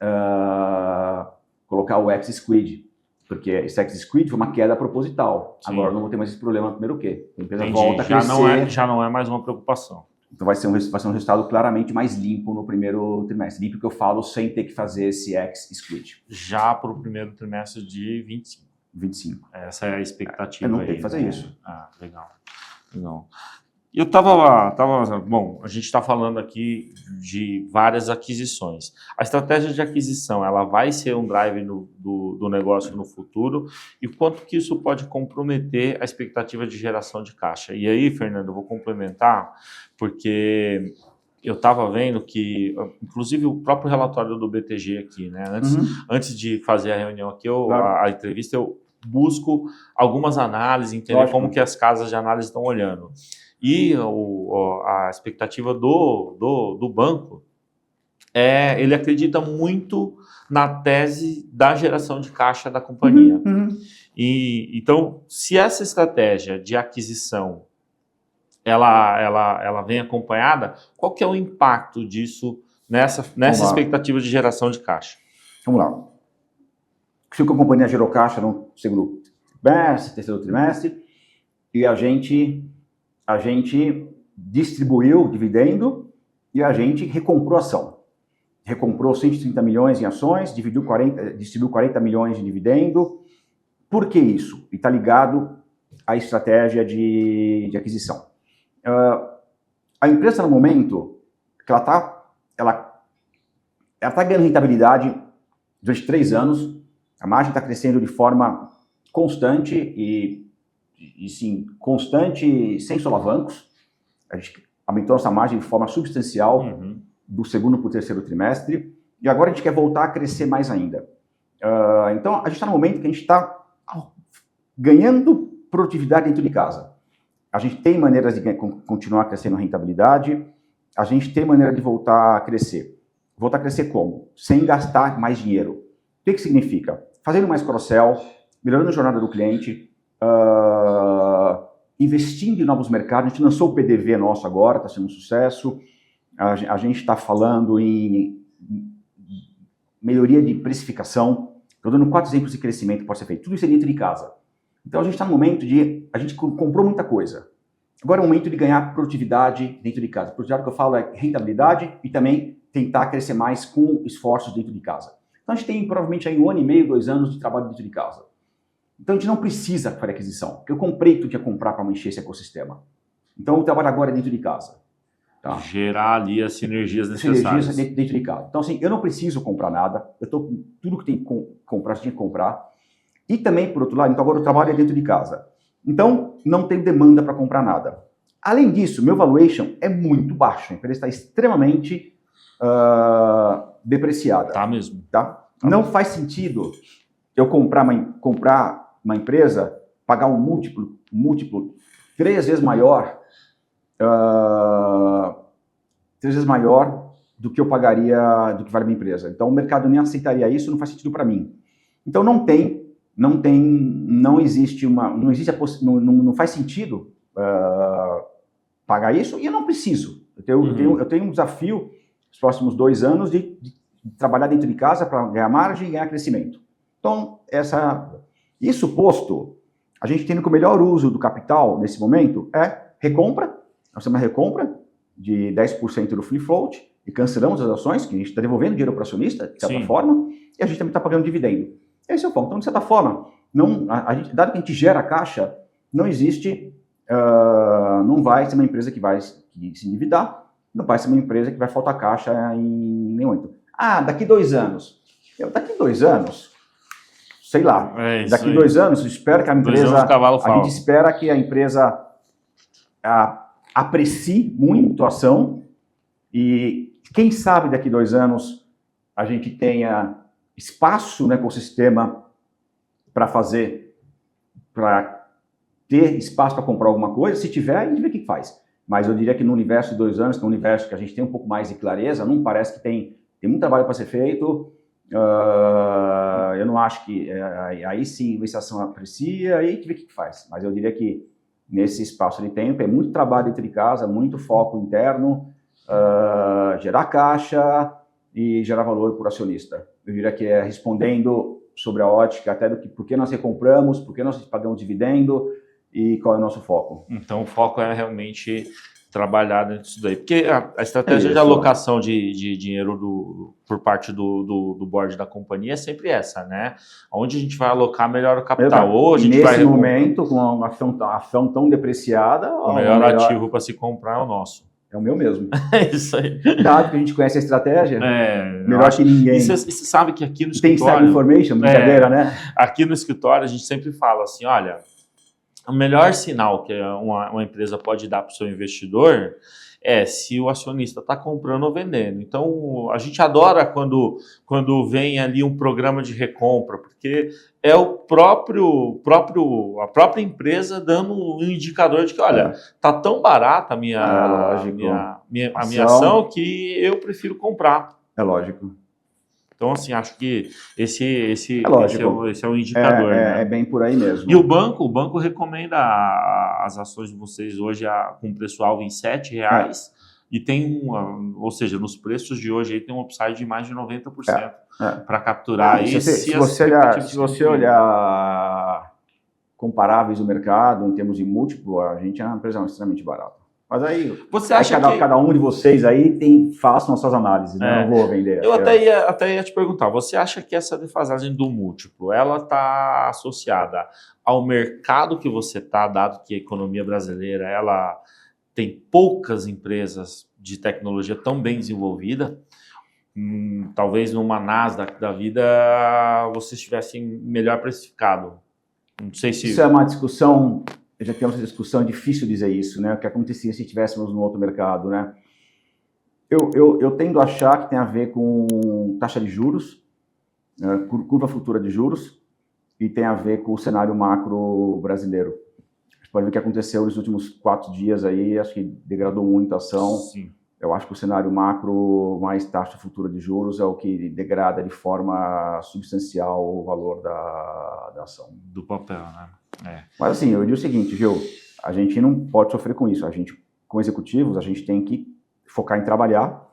B: colocar o X-Squid, porque esse X-Squid foi uma queda proposital.
A: Sim.
B: Agora eu não vou ter mais esse problema no primeiro quê? A empresa
A: Entendi.
B: volta a crescer.
A: Já não é mais uma preocupação.
B: Então vai ser um resultado claramente mais limpo no primeiro trimestre. Limpo que eu falo sem ter que fazer esse X-Squid.
A: Já para o primeiro trimestre de
B: 25.
A: Essa é a expectativa.
B: Eu não tenho que fazer isso.
A: Ah, legal. Eu bom, a gente está falando aqui de várias aquisições. A estratégia de aquisição, ela vai ser um drive do negócio no futuro e o quanto que isso pode comprometer a expectativa de geração de caixa. E aí, Fernando, eu vou complementar, porque eu estava vendo que, inclusive o próprio relatório do BTG aqui, né? Antes de fazer a reunião aqui, a entrevista, eu busco algumas análises, entender como que as casas de análise estão olhando. E a expectativa do banco ele acredita muito na tese da geração de caixa da companhia. E então, se essa estratégia de aquisição ela vem acompanhada, qual que é o impacto disso nessa expectativa de geração de caixa?
B: Vamos lá. Se a companhia gerou caixa no segundo trimestre, terceiro trimestre, e a gente distribuiu o dividendo e a gente recomprou a ação. Recomprou 130 milhões em ações, distribuiu 40 milhões de dividendo. Por que isso? E está ligado à estratégia de aquisição. A empresa, no momento, que ela está ganhando rentabilidade durante 3 anos, a margem está crescendo de forma constante e sim, constante, sem solavancos. A gente aumentou nossa margem de forma substancial do segundo para o terceiro trimestre e agora a gente quer voltar a crescer mais ainda. Então, a gente está no momento que a gente está ganhando produtividade dentro de casa. A gente tem maneiras de continuar crescendo rentabilidade, a gente tem maneira de voltar a crescer. Voltar a crescer como? Sem gastar mais dinheiro. O que significa? Fazendo mais cross-sell, melhorando a jornada do cliente, investindo em novos mercados. A gente lançou o PDV nosso agora, está sendo um sucesso. A gente está falando em melhoria de precificação. Estou dando 4 exemplos de crescimento que pode ser feito. Tudo isso é dentro de casa. Então a gente está no momento a gente comprou muita coisa. Agora é o momento de ganhar produtividade dentro de casa. Produtividade que eu falo é rentabilidade e também tentar crescer mais com esforços dentro de casa. Então a gente tem provavelmente aí 1 ano e meio, 2 anos de trabalho dentro de casa. Então a gente não precisa fazer aquisição, porque eu comprei tudo que ia comprar para encher esse ecossistema. Então o trabalho agora é dentro de casa. Tá?
A: Gerar ali as sinergias necessárias.
B: Sinergias dentro de casa. Então assim, eu não preciso comprar nada, eu estou com tudo que tem que comprar, tinha que comprar. E também, por outro lado, então agora o trabalho é dentro de casa. Então não tem demanda para comprar nada. Além disso, meu valuation é muito baixo, a empresa está extremamente depreciada.
A: Tá mesmo.
B: Tá? Não faz sentido eu comprar uma empresa, pagar um múltiplo 3 vezes maior, 3 vezes maior do que eu pagaria, do que vale a minha empresa. Então o mercado nem aceitaria isso, não faz sentido para mim. Então não faz sentido pagar isso e eu não preciso. Eu tenho um desafio nos próximos 2 anos de trabalhar dentro de casa para ganhar margem e ganhar crescimento. Então, isso posto, a gente tendo que o melhor uso do capital nesse momento é recompra. Nós temos uma recompra de 10% do free float e cancelamos as ações, que a gente está devolvendo dinheiro para o acionista, de certa forma, e a gente também está pagando dividendo. Esse é o ponto. Então, de certa forma, dado que a gente gera caixa, não existe, não vai ser uma empresa que vai se endividar, não vai ser uma empresa que vai faltar caixa em nenhum momento. Daqui 2 anos. Daqui 2 anos, sei lá, daqui 2 anos, eu espero que a empresa, a gente espera que a empresa aprecie muito a ação e quem sabe daqui 2 anos a gente tenha espaço no ecossistema para ter espaço para comprar alguma coisa. Se tiver, a gente vê o que faz. Mas eu diria que no universo de 2 anos, que é um universo que a gente tem um pouco mais de clareza, não parece que tem muito trabalho para ser feito. Eu não acho que aí sim a ação aprecia, aí a gente vê o que faz. Mas eu diria que nesse espaço de tempo é muito trabalho dentro de casa, muito foco interno, gerar caixa e gerar valor para o acionista. Eu diria que respondendo sobre a ótica até do que por que nós recompramos, por que nós pagamos dividendo e qual é o nosso foco.
A: Então o foco é realmente trabalhar dentro disso daí. Porque a estratégia de alocação de dinheiro por parte do board da companhia é sempre essa, né? Onde a gente vai alocar melhor o capital. Ou a gente
B: nesse momento, com a ação tão depreciada...
A: O melhor ativo para se comprar é o nosso.
B: É o meu mesmo.
A: É isso aí.
B: Dado que a gente conhece a estratégia, melhor que ninguém.
A: E você sabe que aqui no
B: escritório... Tem inside information, brincadeira, né?
A: Aqui no escritório a gente sempre fala assim, olha... O melhor sinal que uma empresa pode dar para o seu investidor é se o acionista está comprando ou vendendo. Então, a gente adora quando vem ali um programa de recompra, porque é a própria empresa dando um indicador de que, olha, tá tão barata a minha ação que eu prefiro comprar.
B: É lógico.
A: Então, assim, acho que esse é o indicador. Né?
B: É bem por aí mesmo.
A: E o banco recomenda as ações de vocês hoje com preço-alvo em R$7. E tem ou seja, nos preços de hoje aí tem um upside de mais de 90% para capturar isso.
B: Se você olhar comparáveis no mercado, em termos de múltiplo, a gente é uma empresa extremamente barata. Mas aí,
A: você acha
B: cada um de vocês aí façam as suas análises, né? Não vou vender.
A: Eu até ia te perguntar, você acha que essa defasagem do múltiplo, ela está associada ao mercado que você está, dado que a economia brasileira, ela tem poucas empresas de tecnologia tão bem desenvolvida? Talvez numa Nasdaq da vida você estivesse melhor precificado. Não sei se...
B: Isso é uma discussão... Já temos essa discussão, é difícil dizer isso, né? O que acontecia se estivéssemos no outro mercado, né? Eu tendo a achar que tem a ver com taxa de juros, curva futura de juros, e tem a ver com o cenário macro brasileiro. A gente pode ver o que aconteceu nos últimos 4 dias aí, acho que degradou muito a ação.
A: Sim.
B: Eu acho que o cenário macro mais taxa futura de juros é o que degrada de forma substancial o valor da ação.
A: Do papel, né?
B: Mas assim, eu digo o seguinte, Gil, a gente não pode sofrer com isso. Com executivos, a gente tem que focar em trabalhar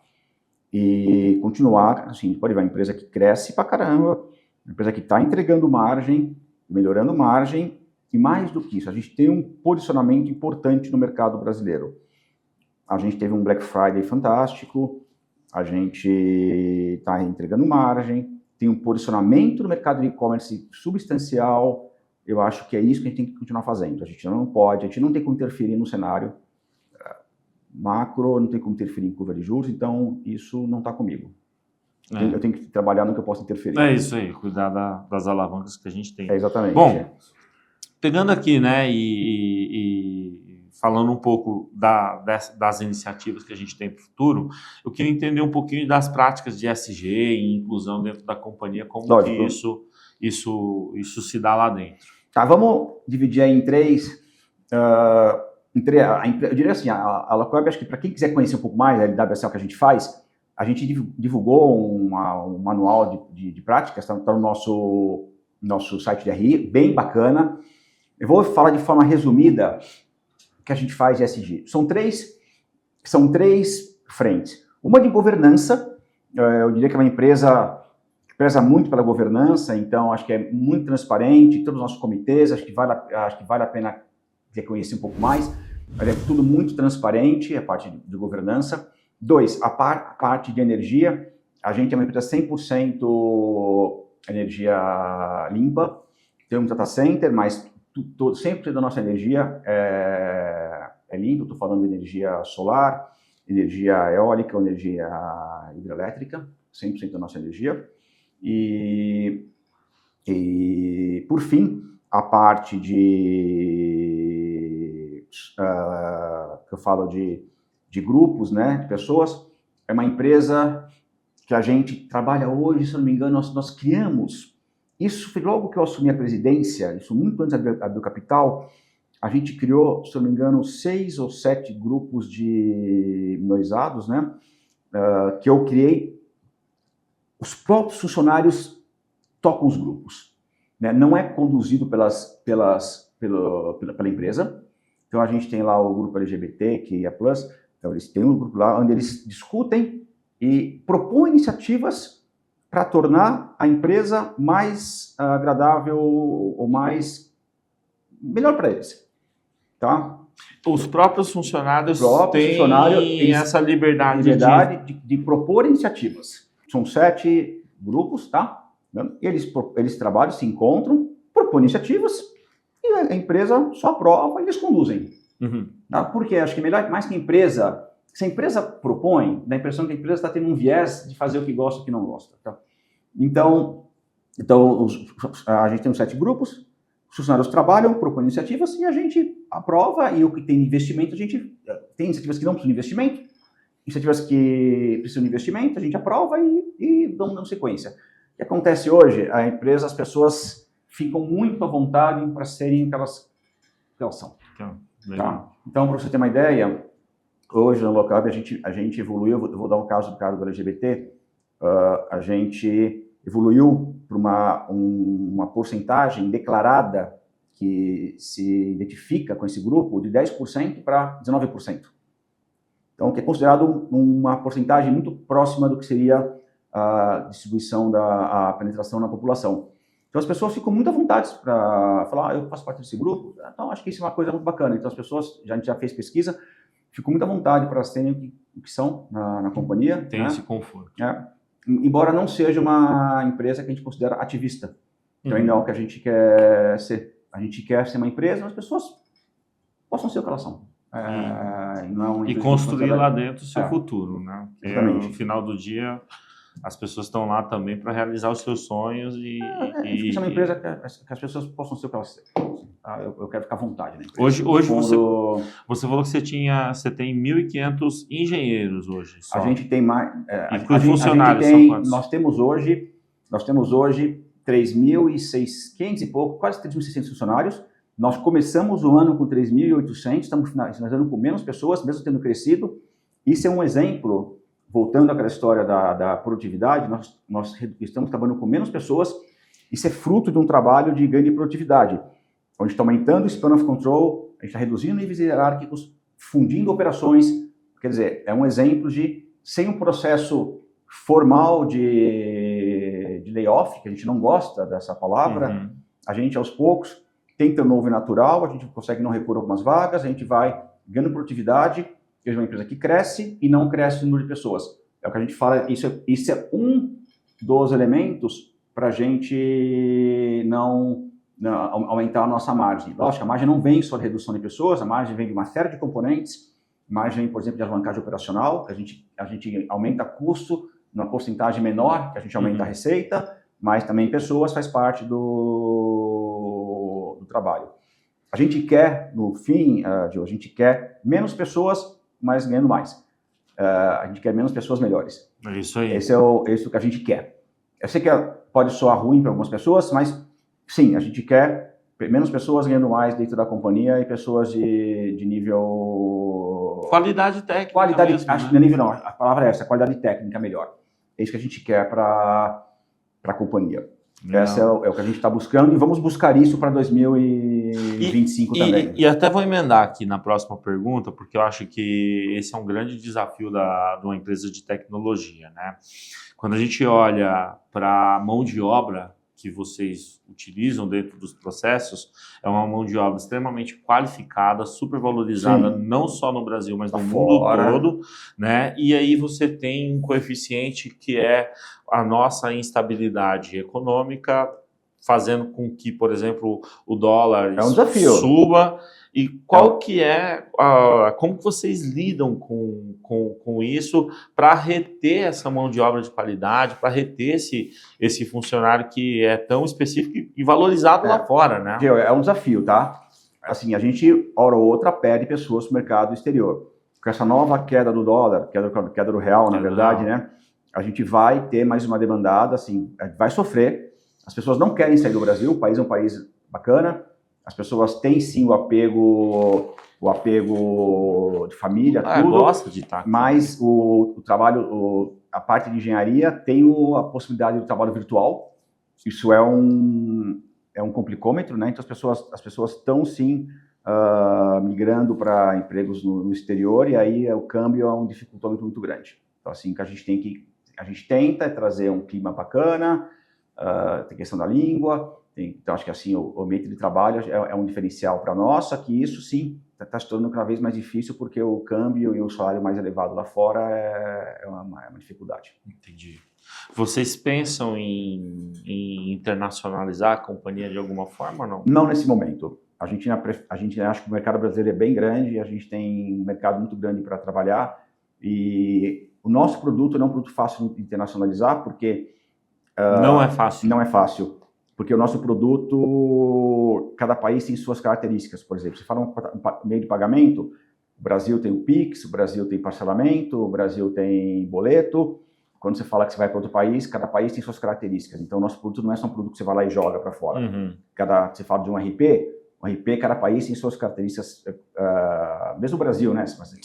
B: e continuar, assim, pode ver, uma empresa que cresce pra caramba, uma empresa que está entregando margem, melhorando margem, e mais do que isso, a gente tem um posicionamento importante no mercado brasileiro. A gente teve um Black Friday fantástico, a gente está entregando margem, tem um posicionamento no mercado de e-commerce substancial. Eu acho que é isso que a gente tem que continuar fazendo. A gente não tem como interferir no cenário macro, não tem como interferir em curva de juros, então isso não está comigo. Eu tenho que trabalhar no que eu posso interferir.
A: É isso aí, cuidar das alavancas que a gente tem.
B: Exatamente.
A: Bom, pegando aqui, né, e falando um pouco das iniciativas que a gente tem para o futuro, eu queria entender um pouquinho das práticas de ESG e inclusão dentro da companhia, como que isso se dá lá dentro.
B: Tá, vamos dividir aí em 3. Eu diria assim, a LocWeb, acho que para quem quiser conhecer um pouco mais a LWSL que a gente faz, a gente divulgou um manual de práticas, está no nosso site de RI, bem bacana. Eu vou falar de forma resumida que a gente faz de ESG? São três frentes. Uma de governança, eu diria que é uma empresa que preza muito pela governança, então acho que é muito transparente, todos os nossos comitês, acho que vale a pena reconhecer um pouco mais, mas é tudo muito transparente, a parte de governança. 2, a parte de energia, a gente é uma empresa 100% energia limpa, tem um data center, mas 100% da nossa energia é limpa, estou falando de energia solar, energia eólica, energia hidrelétrica, 100% da nossa energia. E por fim, a parte que eu falo de grupos, né, de pessoas, é uma empresa que a gente trabalha hoje, se não me engano, nós criamos, isso foi logo que eu assumi a presidência, isso muito antes da Biocapital, a gente criou, se não me engano, 6 ou 7 grupos de minorizados, né, que eu criei. Os próprios funcionários tocam os grupos, né? Não é conduzido pela empresa. Então a gente tem lá o grupo LGBT, que é Plus, então eles têm um grupo lá onde eles discutem e propõem iniciativas para tornar a empresa mais agradável ou melhor para eles, tá?
A: Os próprios funcionários têm essa liberdade
B: de propor iniciativas. São 7 grupos, tá? E eles trabalham, se encontram, propõem iniciativas e a empresa só aprova e eles conduzem.
A: Uhum.
B: Tá? Porque acho que melhor, mais que a empresa, se a empresa propõe, dá a impressão que a empresa está tendo um viés de fazer o que gosta e o que não gosta. Tá? Então a gente tem uns 7 grupos, os funcionários trabalham, propõem iniciativas e a gente aprova, e o que tem investimento, a gente tem iniciativas que não precisam de investimento, iniciativas que precisam de investimento, a gente aprova e damos sequência. O que acontece hoje? As pessoas ficam muito à vontade para serem o que elas são. Tá? Então, para você ter uma ideia, hoje no Localweb a gente evoluiu, eu vou dar um caso do LGBT, a gente evoluiu para uma porcentagem declarada que se identifica com esse grupo de 10% para 19%. Então, que é considerado uma porcentagem muito próxima do que seria a distribuição a penetração na população. Então, as pessoas ficam muito à vontade para falar, eu faço parte desse grupo, então acho que isso é uma coisa muito bacana. Então, as pessoas, a gente já fez pesquisa, ficam muito à vontade para serem o que são na companhia.
A: Tem, né? Esse conforto.
B: Embora não seja uma empresa que a gente considera ativista. Então, ainda é o que a gente quer ser. A gente quer ser uma empresa onde as pessoas possam ser o que elas são.
A: E construir lá dentro o seu futuro, né? No final do dia, as pessoas estão lá também para realizar os seus sonhos
B: é uma empresa que as pessoas possam ser o que elas são. Eu quero ficar à vontade, né?
A: Hoje você falou que você tem 1.500 engenheiros hoje. Só.
B: A gente tem mais.
A: E funcionários são quantos?
B: Nós temos hoje 3.500 e pouco, quase 3.600 funcionários. Nós começamos o ano com 3.800, estamos finalizando com menos pessoas, mesmo tendo crescido. Isso é um exemplo, voltando àquela história da produtividade, nós estamos trabalhando com menos pessoas. Isso é fruto de um trabalho de ganho de produtividade, onde está aumentando o span of control, a gente está reduzindo níveis hierárquicos, fundindo operações. Quer dizer, é um exemplo de, sem um processo formal de layoff, que a gente não gosta dessa palavra, a gente aos poucos tem turnover natural, a gente consegue não repor algumas vagas, a gente vai ganhando produtividade, é uma empresa que cresce e não cresce o número de pessoas. É o que a gente fala, isso é um dos elementos para a gente não aumentar a nossa margem. Lógico, a margem não vem só de redução de pessoas, a margem vem de uma série de componentes, margem, por exemplo, de alavancagem operacional, que a gente aumenta custo numa porcentagem menor, que a gente aumenta a receita, mas também pessoas faz parte do trabalho. A gente quer, no fim, a gente quer menos pessoas, mas ganhando mais. A gente quer menos pessoas melhores.
A: É isso aí.
B: Esse é o que a gente quer. Eu sei que pode soar ruim para algumas pessoas, mas sim, a gente quer menos pessoas ganhando mais dentro da companhia e pessoas de nível...
A: Qualidade técnica.
B: Qualidade,
A: mesmo,
B: acho que não é nível não, a palavra é essa, qualidade técnica melhor. É isso que a gente quer para a companhia. Essa é o que a gente está buscando e vamos buscar isso para 2025 também.
A: E até vou emendar aqui na próxima pergunta, porque eu acho que esse é um grande desafio de uma empresa de tecnologia, né? Quando a gente olha para a mão de obra que vocês utilizam dentro dos processos, é uma mão de obra extremamente qualificada, super valorizada,
B: Sim.
A: não só no Brasil, mas no
B: Fora.
A: mundo todo, né? E aí você tem um coeficiente que é a nossa instabilidade econômica, fazendo com que, por exemplo, o dólar
B: É um desafio.
A: suba. E como que vocês lidam com isso para reter essa mão de obra de qualidade, para reter esse funcionário que é tão específico e valorizado lá fora, né?
B: É um desafio, tá? Assim, a gente, hora ou outra, perde pessoas para o mercado exterior. Com essa nova queda do dólar, queda do real, na verdade, né? A gente vai ter mais uma demandada, assim, vai sofrer. As pessoas não querem sair do Brasil, o país é um país bacana, as pessoas têm sim o apego de família, tudo.
A: Gosta de estar aqui.
B: Mas o trabalho, a parte de engenharia tem a possibilidade do trabalho virtual. Isso é um complicômetro, né? Então as pessoas estão sim migrando para empregos no exterior e aí o câmbio é um dificultômetro muito grande. Então assim que a gente tenta trazer um clima bacana, tem questão da língua. Então, acho que assim, o ambiente de trabalho é um diferencial para nós, só que isso sim está se tornando cada vez mais difícil porque o câmbio e o salário mais elevado lá fora é uma dificuldade.
A: Entendi. Vocês pensam em internacionalizar a companhia de alguma forma ou não?
B: Não nesse momento. A gente acha que o mercado brasileiro é bem grande, a gente tem um mercado muito grande para trabalhar e o nosso produto não é um produto fácil de internacionalizar porque...
A: não é fácil.
B: Não é fácil. Porque o nosso produto, cada país tem suas características. Por exemplo, você fala um meio de pagamento, o Brasil tem o Pix, o Brasil tem parcelamento, o Brasil tem boleto. Quando você fala que você vai para outro país, cada país tem suas características. Então, o nosso produto não é só um produto que você vai lá e joga para fora.
A: Uhum.
B: Você fala de um RP, cada país tem suas características. Mesmo o Brasil, né? O Brasil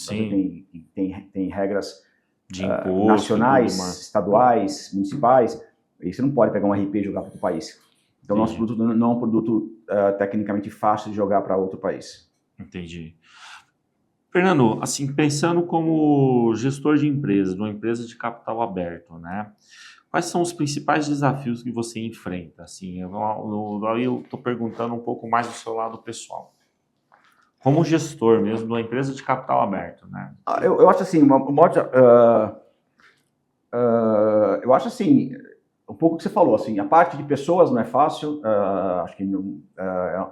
B: tem regras
A: de imposto,
B: nacionais, estaduais, municipais. E você não pode pegar um RP e jogar para outro país. Então, nosso produto não é um produto tecnicamente fácil de jogar para outro país.
A: Entendi. Fernando, assim, pensando como gestor de empresa, de uma empresa de capital aberto, né? Quais são os principais desafios que você enfrenta? Assim, eu estou perguntando um pouco mais do seu lado pessoal. Como gestor mesmo de uma empresa de capital aberto, né?
B: Eu acho assim, eu acho assim... Um pouco o que você falou, assim, a parte de pessoas não é fácil, acho que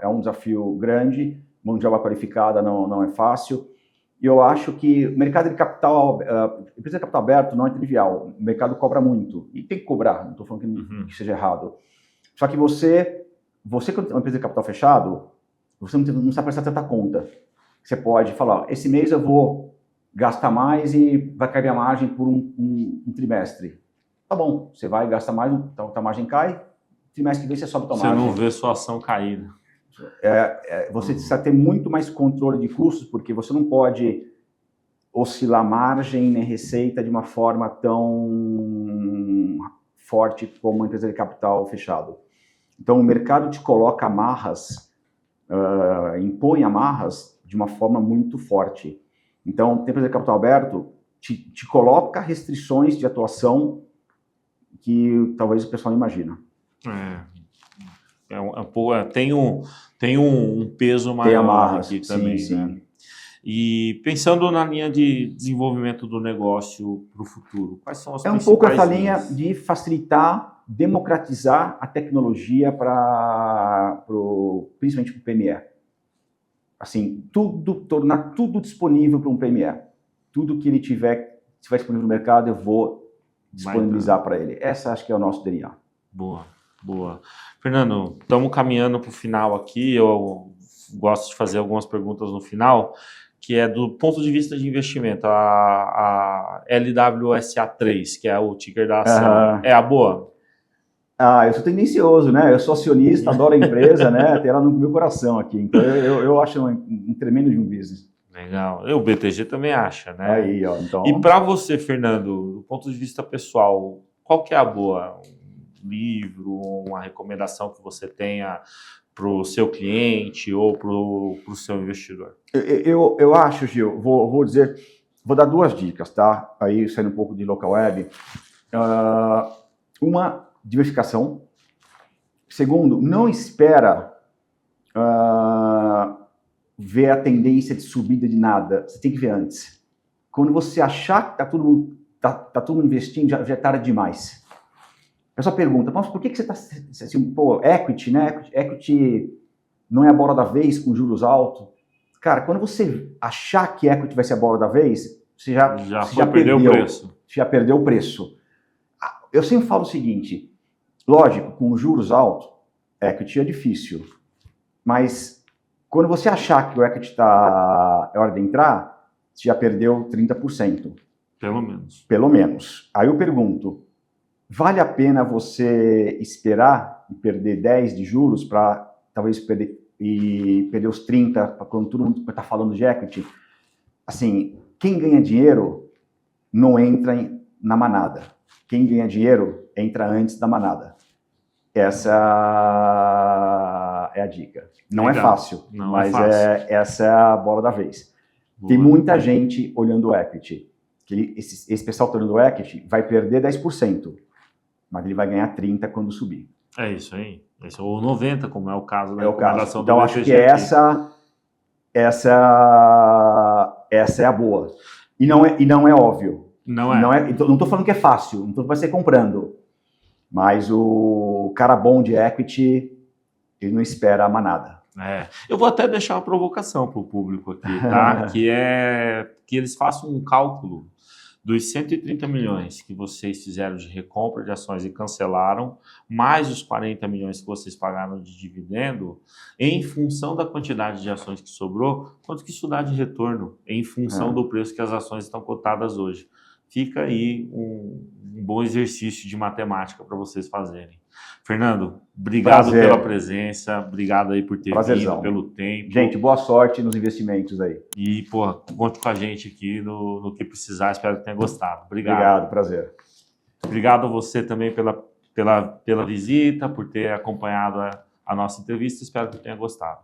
B: é um desafio grande, mão de obra qualificada não é fácil, e eu acho que o mercado de capital, empresa de capital aberto não é trivial, o mercado cobra muito, e tem que cobrar, não estou falando que seja errado, só que você quando tem uma empresa de capital fechado, você não precisa prestar tanta conta, você pode falar, esse mês eu vou gastar mais e vai cair a margem por um trimestre. Tá bom, você vai gastar mais, então a margem cai, trimestre que vem você sobe a tua margem.
A: Você não vê sua ação cair.
B: Você precisa ter muito mais controle de custos, porque você não pode oscilar margem nem receita de uma forma tão forte como uma empresa de capital fechado. Então, o mercado te coloca amarras, impõe amarras de uma forma muito forte. Então, a empresa de capital aberto te coloca restrições de atuação que talvez o pessoal não imagina.
A: Tem um peso maior aqui também,
B: sim.
A: Né? E pensando na linha de desenvolvimento do negócio para o futuro, quais são as principais
B: um pouco essa
A: linhas?
B: linha de facilitar, democratizar a tecnologia principalmente para o PME. Assim, tornar tudo disponível para um PME. Tudo que ele tiver disponível no mercado, eu vou disponibilizar para ele. Essa acho que é o nosso DNA.
A: Boa. Fernando, estamos caminhando para o final aqui. Eu gosto de fazer algumas perguntas no final, que é do ponto de vista de investimento. A LWSA3, que é o ticker da ação, é a boa?
B: Eu sou tendencioso, né? Eu sou acionista, adoro a empresa, né? Tem ela no meu coração aqui. Então, eu acho um tremendo de um business.
A: Legal. O BTG também acha, né?
B: Aí, ó, então...
A: E para você, Fernando, do ponto de vista pessoal, qual que é a boa? livro, uma recomendação que você tenha para o seu cliente ou para o seu investidor?
B: Eu acho, Gil, vou dar 2 dicas, tá? Aí saindo um pouco de local web. Uma, diversificação. Segundo, não espera ver a tendência de subida de nada. Você tem que ver antes. Quando você achar que tá todo mundo investindo, já é tarde demais. A pessoa pergunta, mas por que você está assim, pô, equity, né? Equity não é a bola da vez com juros altos. Cara, quando você achar que equity vai ser a bola da vez, você já perdeu o preço. Você já perdeu o preço. Eu sempre falo o seguinte, lógico, com juros altos, equity é difícil, mas quando você achar que o equity é hora de entrar, você já perdeu 30%.
A: Pelo menos.
B: Pelo menos. Aí eu pergunto, vale a pena você esperar e perder 10 de juros para talvez perder os 30 quando todo mundo está falando de equity? Assim, quem ganha dinheiro não entra na manada. Quem ganha dinheiro entra antes da manada. Essa é a dica. Não é fácil, mas essa é a bola da vez. Boa. Tem muita gente olhando o equity. Esse pessoal que está olhando o equity vai perder 10%, mas ele vai ganhar 30% quando subir.
A: É isso aí. Ou 90%, como é o caso da
B: recomendação do BTG. Então, acho que essa é a boa. E não é óbvio. Não estou falando que é fácil, não vai ser comprando. Mas o cara bom de equity, ele não espera a manada.
A: Eu vou até deixar uma provocação para o público aqui, tá? que eles façam um cálculo dos 130 milhões que vocês fizeram de recompra de ações e cancelaram, mais os 40 milhões que vocês pagaram de dividendo, em função da quantidade de ações que sobrou, quanto que isso dá de retorno em função do preço que as ações estão cotadas hoje. Fica aí um bom exercício de matemática para vocês fazerem. Fernando, obrigado pela presença, obrigado aí por ter vindo, pelo tempo.
B: Gente, boa sorte nos investimentos aí.
A: E, conte com a gente aqui no que precisar, espero que tenha gostado.
B: Obrigado, prazer.
A: Obrigado a você também pela visita, por ter acompanhado a nossa entrevista, espero que tenha gostado.